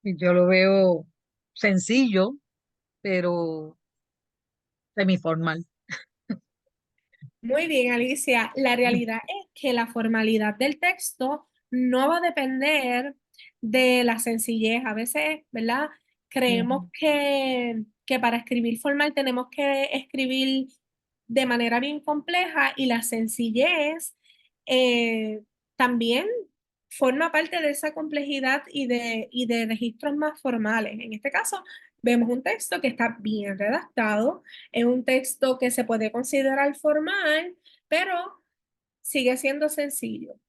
Y yo lo veo sencillo, pero semiformal. Muy bien, Alicia. La realidad es que la formalidad del texto no va a depender de la sencillez. A veces, ¿verdad? Creemos Ujú. que para escribir formal tenemos que escribir de manera bien compleja y la sencillez también forma parte de esa complejidad y de registros más formales. En este caso, vemos un texto que está bien redactado, es un texto que se puede considerar formal, pero sigue siendo sencillo.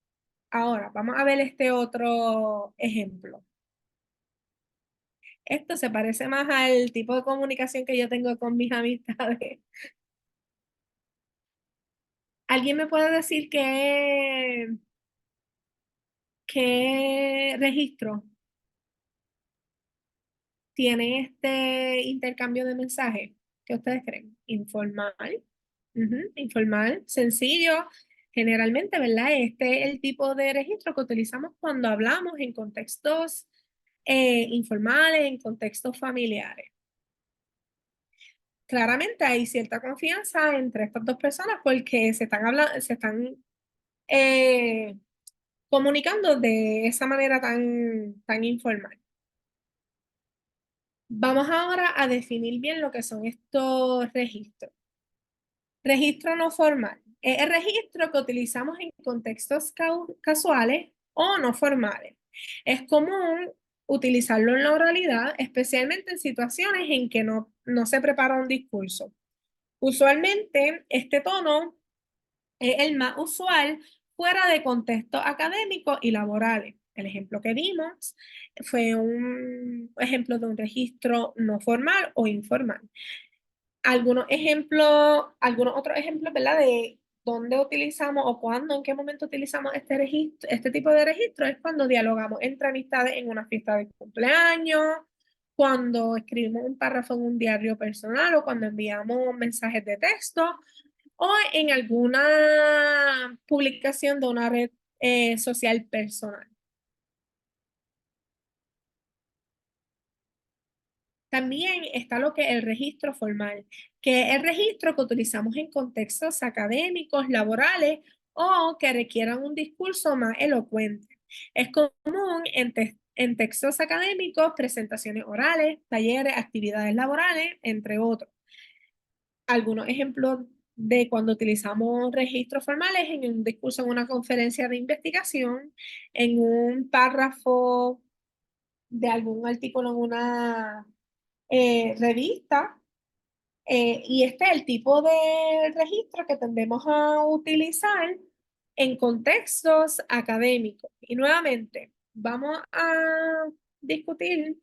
Ahora, vamos a ver este otro ejemplo. Esto se parece más al tipo de comunicación que yo tengo con mis amistades. ¿Alguien me puede decir qué registro tiene este intercambio de mensajes? ¿Qué ustedes creen? Informal. Ujú, informal, sencillo. Generalmente, ¿verdad? Este es el tipo de registro que utilizamos cuando hablamos en contextos informales, en contextos familiares. Claramente hay cierta confianza entre estas dos personas porque se están hablando, se están eh, comunicando de esa manera tan informal. Vamos ahora a definir bien lo que son estos registros. Registro no formal. Es el registro que utilizamos en contextos casuales o no formales. Es común utilizarlo en la oralidad, especialmente en situaciones en que no se prepara un discurso. Usualmente, este tono es el más usual fuera de contextos académicos y laborales. El ejemplo que vimos fue un ejemplo de un registro no formal o informal. Algunos otros ejemplos, ¿verdad? De dónde utilizamos o cuándo, en qué momento utilizamos este registro, este tipo de registro es cuando dialogamos entre amistades en una fiesta de cumpleaños, cuando escribimos un párrafo en un diario personal o cuando enviamos mensajes de texto o en alguna publicación de una red social personal. También está lo que es el registro formal, que es el registro que utilizamos en contextos académicos, laborales o que requieran un discurso más elocuente. Es común en textos académicos, presentaciones orales, talleres, actividades laborales, entre otros. Algunos ejemplos de cuando utilizamos registros formales en un discurso en una conferencia de investigación, en un párrafo de algún artículo en una revista, y este es el tipo de registro que tendemos a utilizar en contextos académicos. Y nuevamente, vamos a discutir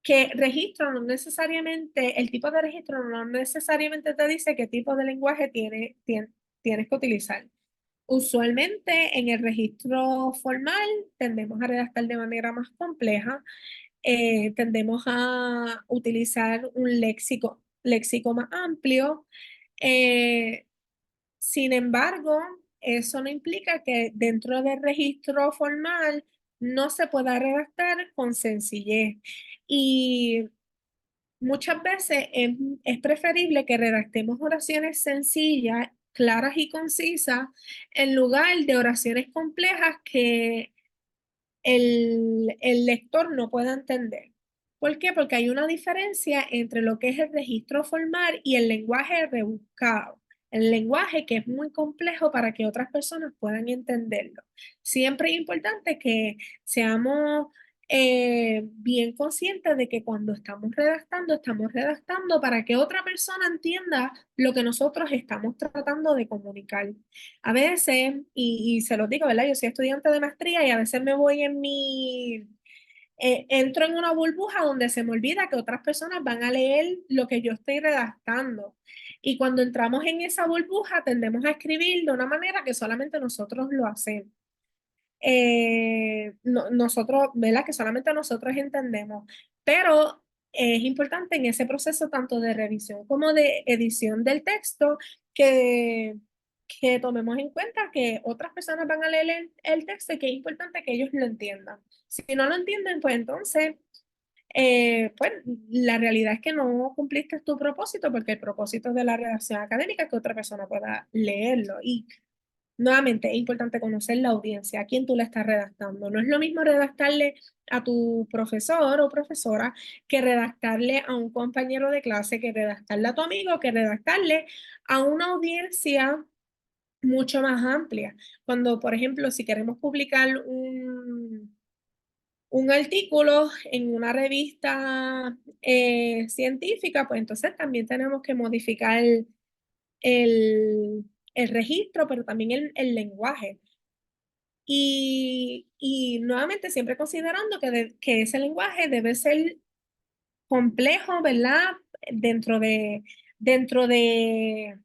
que registro no necesariamente, el tipo de registro no necesariamente te dice qué tipo de lenguaje tienes que utilizar. Usualmente en el registro formal tendemos a redactar de manera más compleja, tendemos a utilizar un léxico más amplio. eh, Sin embargo, eso no implica que dentro del registro formal no se pueda redactar con sencillez. Y muchas veces es preferible que redactemos oraciones sencillas, claras y concisas, en lugar de oraciones complejas que el lector no pueda entender. ¿Por qué? Porque hay una diferencia entre lo que es el registro formal y el lenguaje rebuscado. El lenguaje que es muy complejo para que otras personas puedan entenderlo. Siempre es importante que seamos bien conscientes de que cuando estamos redactando para que otra persona entienda lo que nosotros estamos tratando de comunicar. A veces, y se los digo, ¿verdad? Yo soy estudiante de maestría y a veces me voy entro en una burbuja donde se me olvida que otras personas van a leer lo que yo estoy redactando. Y cuando entramos en esa burbuja tendemos a escribir de una manera que solamente nosotros lo hacemos. nosotros, ¿verdad? Que solamente nosotros entendemos, pero es importante en ese proceso tanto de revisión como de edición del texto que tomemos en cuenta que otras personas van a leer el texto y que es importante que ellos lo entiendan. Si no lo entienden, pues entonces, pues la realidad es que no cumpliste tu propósito, porque el propósito de la redacción académica es que otra persona pueda leerlo. Y nuevamente, es importante conocer la audiencia, a quién tú le estás redactando. No es lo mismo redactarle a tu profesor o profesora que redactarle a un compañero de clase, que redactarle a tu amigo, que redactarle a una audiencia mucho más amplia. Cuando, por ejemplo, si queremos publicar un artículo en una revista científica, pues entonces también tenemos que modificar el registro, pero también el lenguaje. Y nuevamente siempre considerando que ese lenguaje debe ser complejo, ¿verdad? Dentro dentro de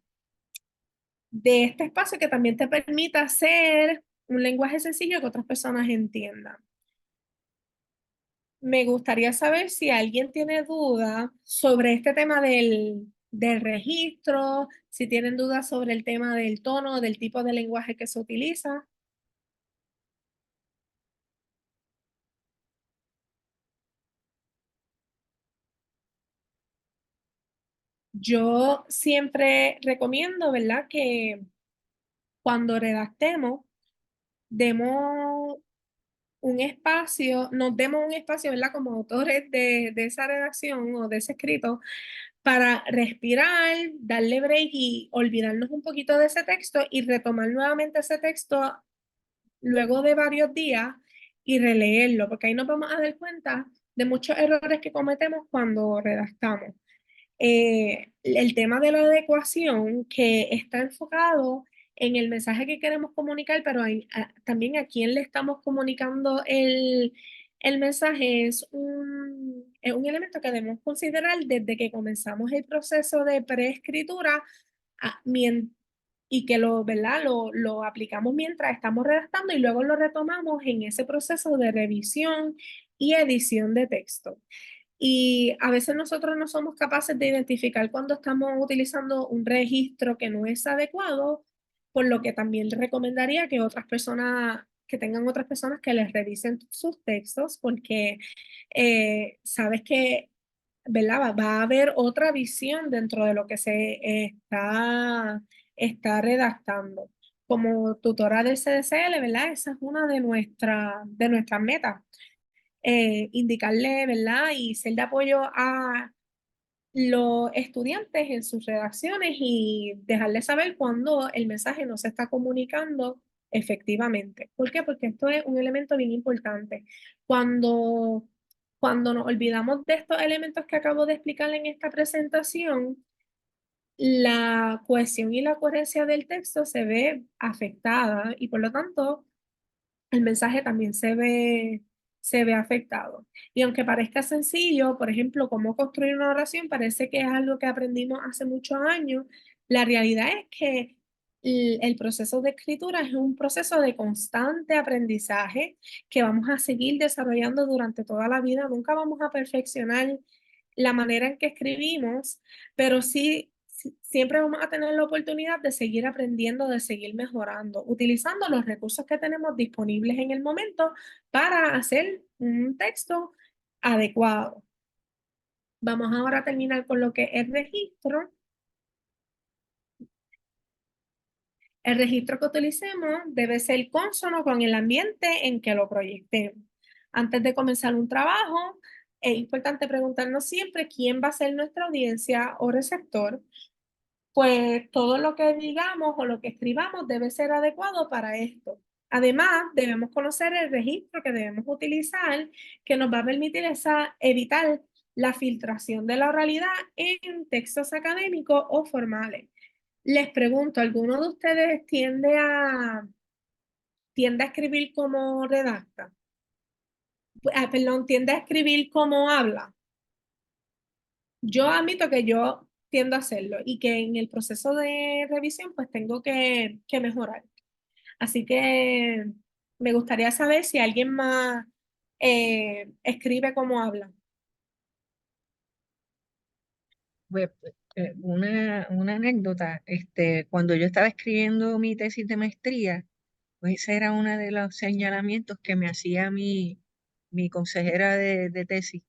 este espacio que también te permita hacer un lenguaje sencillo que otras personas entiendan. Me gustaría saber si alguien tiene duda sobre este tema del registro, si tienen dudas sobre el tema del tono, del tipo de lenguaje que se utiliza. Yo siempre recomiendo, ¿verdad? Que cuando redactemos, demos nos demos un espacio, ¿verdad? Como autores de esa redacción o de ese escrito, para respirar, darle break y olvidarnos un poquito de ese texto y retomar nuevamente ese texto luego de varios días y releerlo, porque ahí nos vamos a dar cuenta de muchos errores que cometemos cuando redactamos. El tema de la adecuación que está enfocado en el mensaje que queremos comunicar, pero también a quién le estamos comunicando el mensaje es un elemento que debemos considerar desde que comenzamos el proceso de preescritura a- mien- y que ¿verdad? Lo aplicamos mientras estamos redactando y luego lo retomamos en ese proceso de revisión y edición de texto. Y a veces nosotros no somos capaces de identificar cuando estamos utilizando un registro que no es adecuado, por lo que también recomendaría que otras personas, que tengan otras personas que les revisen sus textos, porque sabes que, ¿verdad? Va a haber otra visión dentro de lo que se está redactando. Como tutora del CDCL, ¿verdad? Esa es una de nuestras metas, indicarle, ¿verdad? Y ser de apoyo a los estudiantes en sus redacciones y dejarles saber cuando el mensaje no se está comunicando efectivamente. ¿Por qué? Porque esto es un elemento bien importante. Cuando, cuando nos olvidamos de estos elementos que acabo de explicar en esta presentación, la cohesión y la coherencia del texto se ve afectada y por lo tanto el mensaje también se ve afectado. Y aunque parezca sencillo, por ejemplo, cómo construir una oración, parece que es algo que aprendimos hace muchos años. La realidad es que el proceso de escritura es un proceso de constante aprendizaje que vamos a seguir desarrollando durante toda la vida. Nunca vamos a perfeccionar la manera en que escribimos, pero siempre vamos a tener la oportunidad de seguir aprendiendo, de seguir mejorando, utilizando los recursos que tenemos disponibles en el momento para hacer un texto adecuado. Vamos ahora a terminar con lo que es registro. El registro que utilicemos debe ser cónsono con el ambiente en que lo proyectemos. Antes de comenzar un trabajo, es importante preguntarnos siempre quién va a ser nuestra audiencia o receptor, pues todo lo que digamos o lo que escribamos debe ser adecuado para esto. Además, debemos conocer el registro que debemos utilizar, que nos va a permitir evitar la filtración de la oralidad en textos académicos o formales. Les pregunto, ¿alguno de ustedes tiende a escribir como redacta? Perdón, tiende a escribir como habla. Yo admito que yo tiendo a hacerlo y que en el proceso de revisión pues tengo que mejorar. Así que Me gustaría saber si alguien más escribe como habla. Pues, una anécdota, cuando yo estaba escribiendo mi tesis de maestría, pues ese era uno de los señalamientos que me hacía mi consejera de tesis,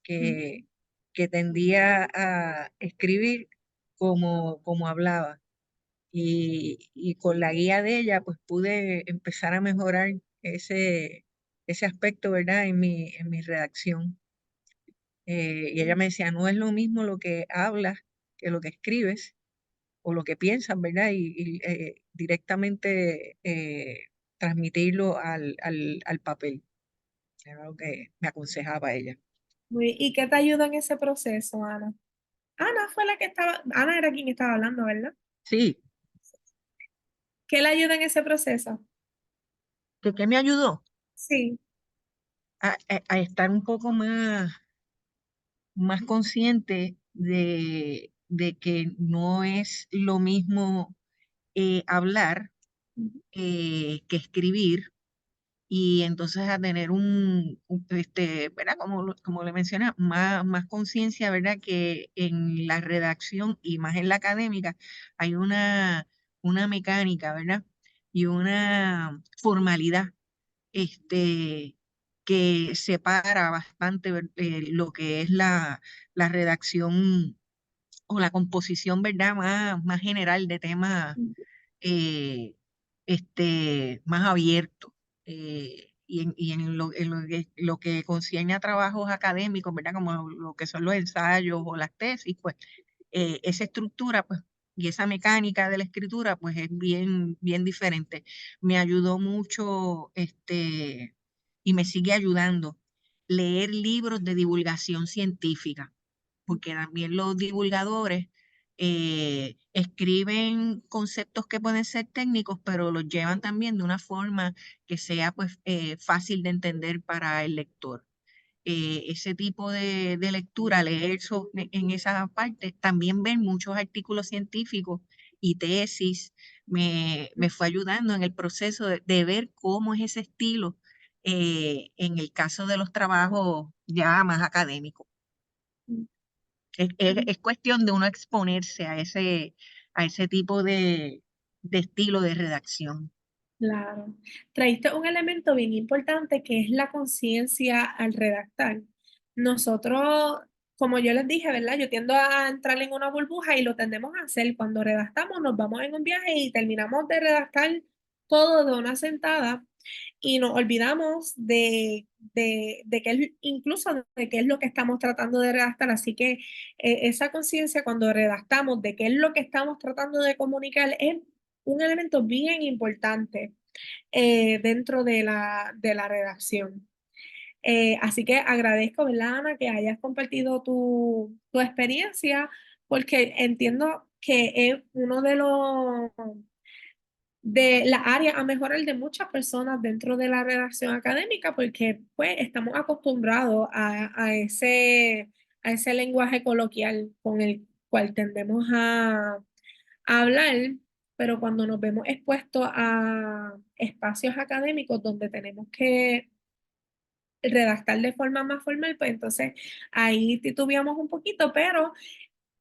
que, que tendía a escribir como hablaba. Y con la guía de ella, pues pude empezar a mejorar ese aspecto, ¿verdad? En mi redacción. Y ella me decía, no es lo mismo lo que hablas que lo que escribes o lo que piensas, ¿verdad? Y directamente transmitirlo al papel. Era lo que me aconsejaba ella. ¿Y qué te ayuda en ese proceso, Ana? Ana era quien estaba hablando, ¿verdad? Sí, ¿Qué le ayuda en ese proceso? ¿qué me ayudó? Sí. A estar un poco más consciente de que no es lo mismo hablar que escribir y entonces a tener ¿verdad? Como le mencioné, más conciencia, ¿verdad? Que en la redacción y más en la académica hay una mecánica, ¿verdad? Y una formalidad, este, que separa bastante lo que es la redacción o la composición, ¿verdad? Más general de temas eh, más abierto. Y en lo que concierne a trabajos académicos, ¿verdad? Como lo que son los ensayos o las tesis, pues esa estructura, pues, y esa mecánica de la escritura, pues es bien, bien diferente. Me ayudó mucho, y me sigue ayudando, leer libros de divulgación científica, porque también los divulgadores escriben conceptos que pueden ser técnicos, pero los llevan también de una forma que sea pues fácil de entender para el lector. Ese tipo de lectura, leer en esa parte, también ver muchos artículos científicos y tesis, me fue ayudando en el proceso de ver cómo es ese estilo en el caso de los trabajos ya más académicos. Es cuestión de uno exponerse a ese tipo de estilo de redacción. Claro. Traíste un elemento bien importante que es la conciencia al redactar. Nosotros, como yo les dije, ¿verdad? Yo tiendo a entrar en una burbuja y lo tendemos a hacer. Cuando redactamos, nos vamos en un viaje y terminamos de redactar todo de una sentada y nos olvidamos de que incluso de qué es lo que estamos tratando de redactar. Así que esa conciencia cuando redactamos de qué es lo que estamos tratando de comunicar es un elemento bien importante dentro de la redacción. Así que agradezco, ¿verdad, Ana, que hayas compartido tu experiencia, porque entiendo que es uno de las áreas a mejorar de muchas personas dentro de la redacción académica, porque pues estamos acostumbrados a ese lenguaje coloquial con el cual tendemos a hablar, pero cuando nos vemos expuestos a espacios académicos donde tenemos que redactar de forma más formal, pues entonces ahí titubeamos un poquito, pero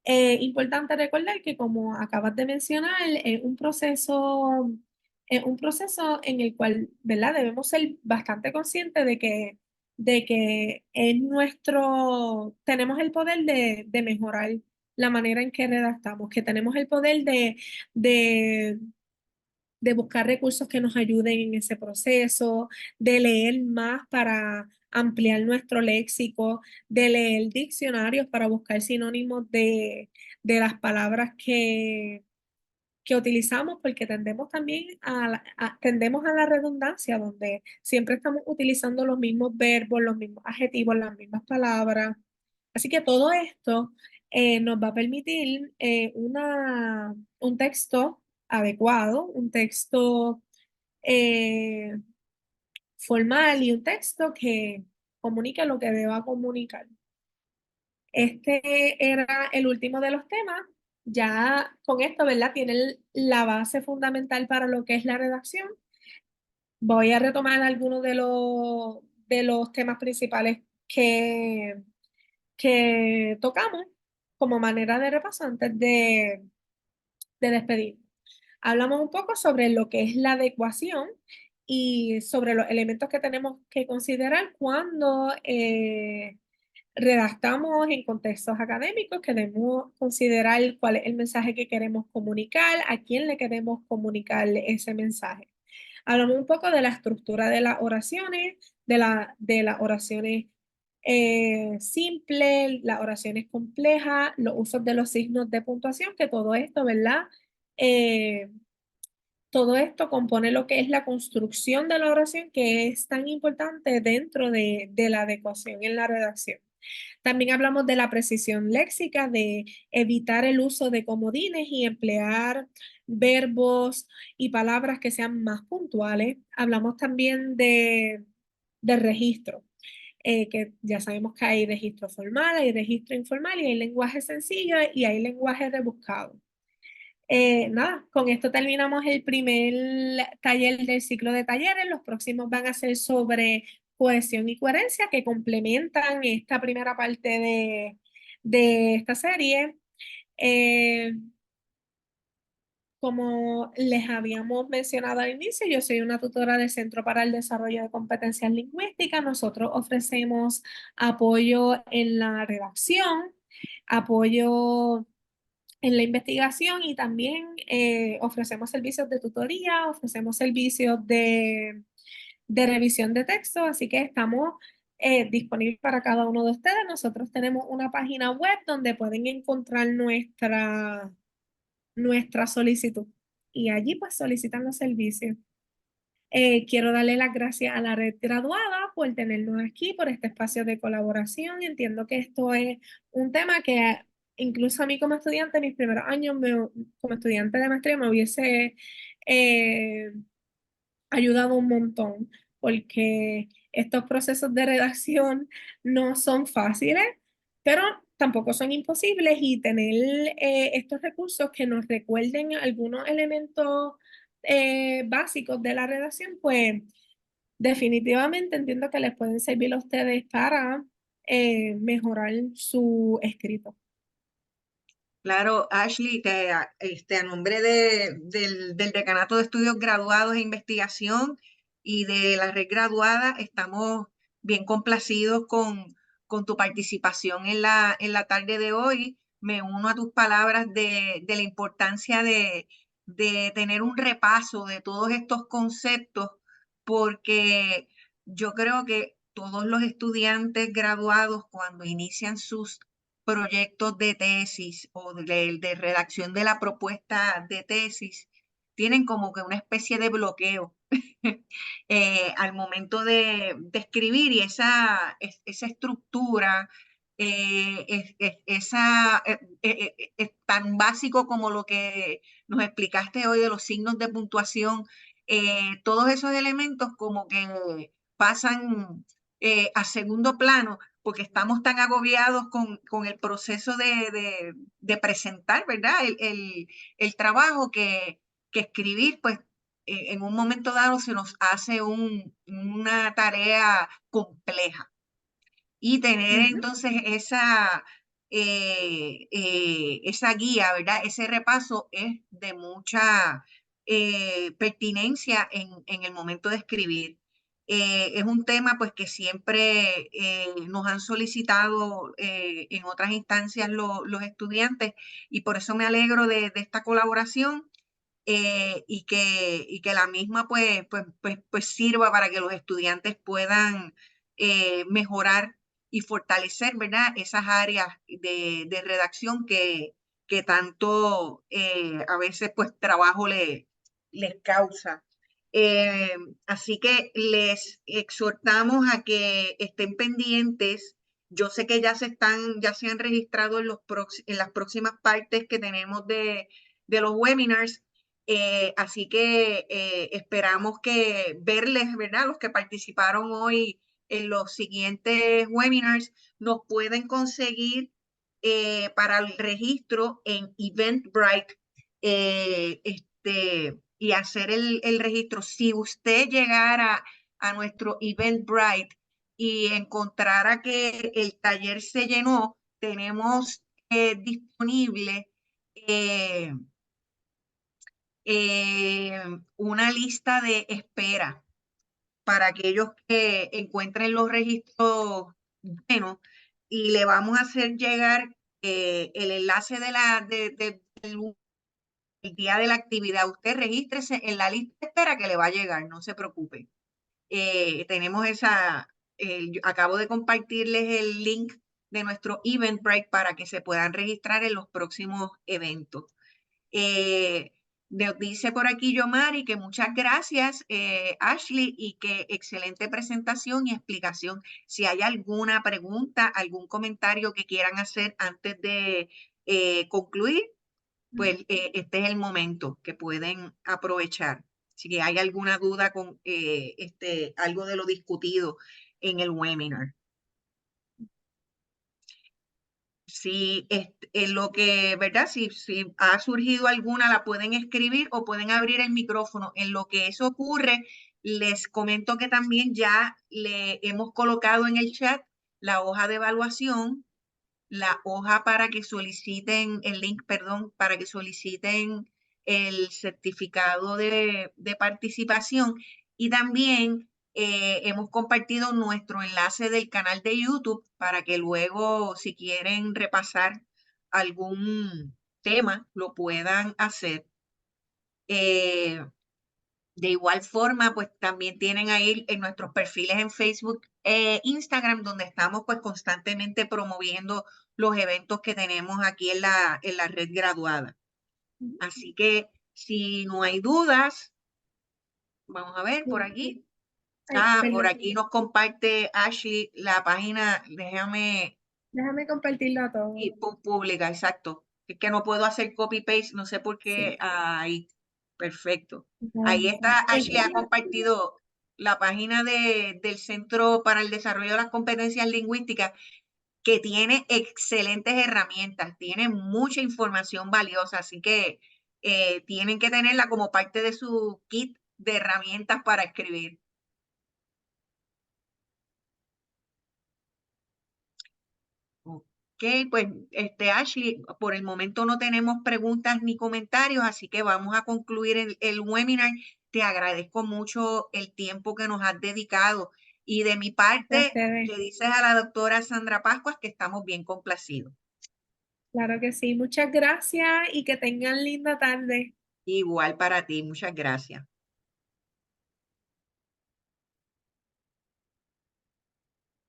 importante recordar que como acabas de mencionar, es un proceso en el cual, ¿verdad? Debemos ser bastante conscientes de que tenemos el poder de mejorar la manera en que redactamos, que tenemos el poder de de buscar recursos que nos ayuden en ese proceso, de leer más para ampliar nuestro léxico, de leer diccionarios para buscar sinónimos de las palabras que utilizamos, porque tendemos a la redundancia, donde siempre estamos utilizando los mismos verbos, los mismos adjetivos, las mismas palabras. Así que todo esto nos va a permitir un texto adecuado, un texto eh, formal y un texto que comunique lo que deba comunicar. Este era el último de los temas. Ya con esto, ¿verdad? Tienen la base fundamental para lo que es la redacción. Voy a retomar algunos de los temas principales que tocamos como manera de repaso antes de despedir. Hablamos un poco sobre lo que es la adecuación y sobre los elementos que tenemos que considerar cuando redactamos en contextos académicos, que debemos considerar cuál es el mensaje que queremos comunicar, a quién le queremos comunicar ese mensaje. Hablamos un poco de la estructura de las oraciones, de las oraciones simples, las oraciones complejas, los usos de los signos de puntuación, que todo esto, ¿verdad? Eh, todo esto compone lo que es la construcción de la oración, que es tan importante dentro de la adecuación en la redacción. También hablamos de la precisión léxica, de evitar el uso de comodines y emplear verbos y palabras que sean más puntuales. Hablamos también de registro, que ya sabemos que hay registro formal, hay registro informal y hay lenguaje sencillo y hay lenguaje rebuscado. Nada, con esto terminamos el primer taller del ciclo de talleres. Los próximos van a ser sobre cohesión y coherencia que complementan esta primera parte de esta serie. Eh, Como les habíamos mencionado al inicio, yo soy una tutora del Centro para el Desarrollo de Competencias Lingüísticas. Nosotros ofrecemos apoyo en la redacción, apoyo en la investigación y también ofrecemos servicios de tutoría, ofrecemos servicios de revisión de texto, así que estamos disponibles para cada uno de ustedes. Nosotros tenemos una página web donde pueden encontrar nuestra solicitud y allí pues solicitan los servicios. Quiero darle las gracias a la red graduada por tenernos aquí, por este espacio de colaboración. Entiendo que esto es un tema que incluso a mí como estudiante, mis primeros años como estudiante de maestría me hubiese eh, ayudado un montón, porque estos procesos de redacción no son fáciles, pero tampoco son imposibles y tener estos recursos que nos recuerden algunos elementos básicos de la redacción, pues definitivamente entiendo que les pueden servir a ustedes para mejorar su escrito. Claro, Ashley, a nombre del Decanato de Estudios Graduados e Investigación y de la red graduada, estamos bien complacidos con tu participación en la tarde de hoy. Me uno a tus palabras de la importancia de tener un repaso de todos estos conceptos, porque yo creo que todos los estudiantes graduados, cuando inician sus proyectos de tesis o de redacción de la propuesta de tesis, tienen como que una especie de bloqueo al momento de escribir y esa estructura, es tan básico como lo que nos explicaste hoy de los signos de puntuación. Todos esos elementos como que pasan a segundo plano porque estamos tan agobiados con el proceso de presentar, ¿verdad? El trabajo que escribir, pues en un momento dado se nos hace una tarea compleja. Y tener entonces esa guía, ¿verdad? Ese repaso es de mucha pertinencia en el momento de escribir. Es un tema pues que siempre nos han solicitado en otras instancias los estudiantes y por eso me alegro de esta colaboración y que la misma pues sirva para que los estudiantes puedan mejorar y fortalecer, ¿verdad? Esas áreas de redacción que tanto a veces pues trabajo les causa. Así que les exhortamos a que estén pendientes. Yo sé que ya se han registrado en las próximas partes que tenemos de los webinars. Así que esperamos verles, ¿verdad? Los que participaron hoy en los siguientes webinars nos pueden conseguir para el registro en Eventbrite. y hacer el registro. Si usted llegara a nuestro Eventbrite y encontrara que el taller se llenó, tenemos disponible una lista de espera para aquellos que encuentren los registros buenos, y le vamos a hacer llegar el enlace del día de la actividad. Usted regístrese en la lista de espera que le va a llegar, no se preocupe. Tenemos yo acabo de compartirles el link de nuestro Eventbrite para que se puedan registrar en los próximos eventos. Dice por aquí Yomari que muchas gracias, Ashley, y que excelente presentación y explicación. Si hay alguna pregunta, algún comentario que quieran hacer antes de concluir, pues este es el momento que pueden aprovechar. Si hay alguna duda con algo de lo discutido en el webinar. Si en lo que, ¿verdad? Si ha surgido alguna, la pueden escribir o pueden abrir el micrófono. En lo que eso ocurre, les comento que también ya le hemos colocado en el chat la hoja de evaluación, la hoja para que soliciten, el link, perdón, para que soliciten el certificado de participación, y también hemos compartido nuestro enlace del canal de YouTube para que luego, si quieren repasar algún tema, lo puedan hacer. De igual forma, pues también tienen ahí en nuestros perfiles en Facebook e Instagram, donde estamos pues constantemente promoviendo los eventos que tenemos aquí en la red graduada. Así que si no hay dudas, vamos a ver por aquí. Por aquí nos comparte Ashley la página, déjame compartirlo todo. y pública, exacto. Es que no puedo hacer copy-paste, no sé por qué. Ahí, perfecto. Ahí está, Ashley ha compartido la página del Centro para el Desarrollo de las Competencias Lingüísticas, que tiene excelentes herramientas, tiene mucha información valiosa, así que tienen que tenerla como parte de su kit de herramientas para escribir. Ok, pues Ashley, por el momento no tenemos preguntas ni comentarios, así que vamos a concluir el webinar. Te agradezco mucho el tiempo que nos has dedicado, y de mi parte le dices a la doctora Sandra Pascuas que estamos bien complacidos. Claro que sí, muchas gracias y que tengan linda tarde. Igual para ti, muchas gracias.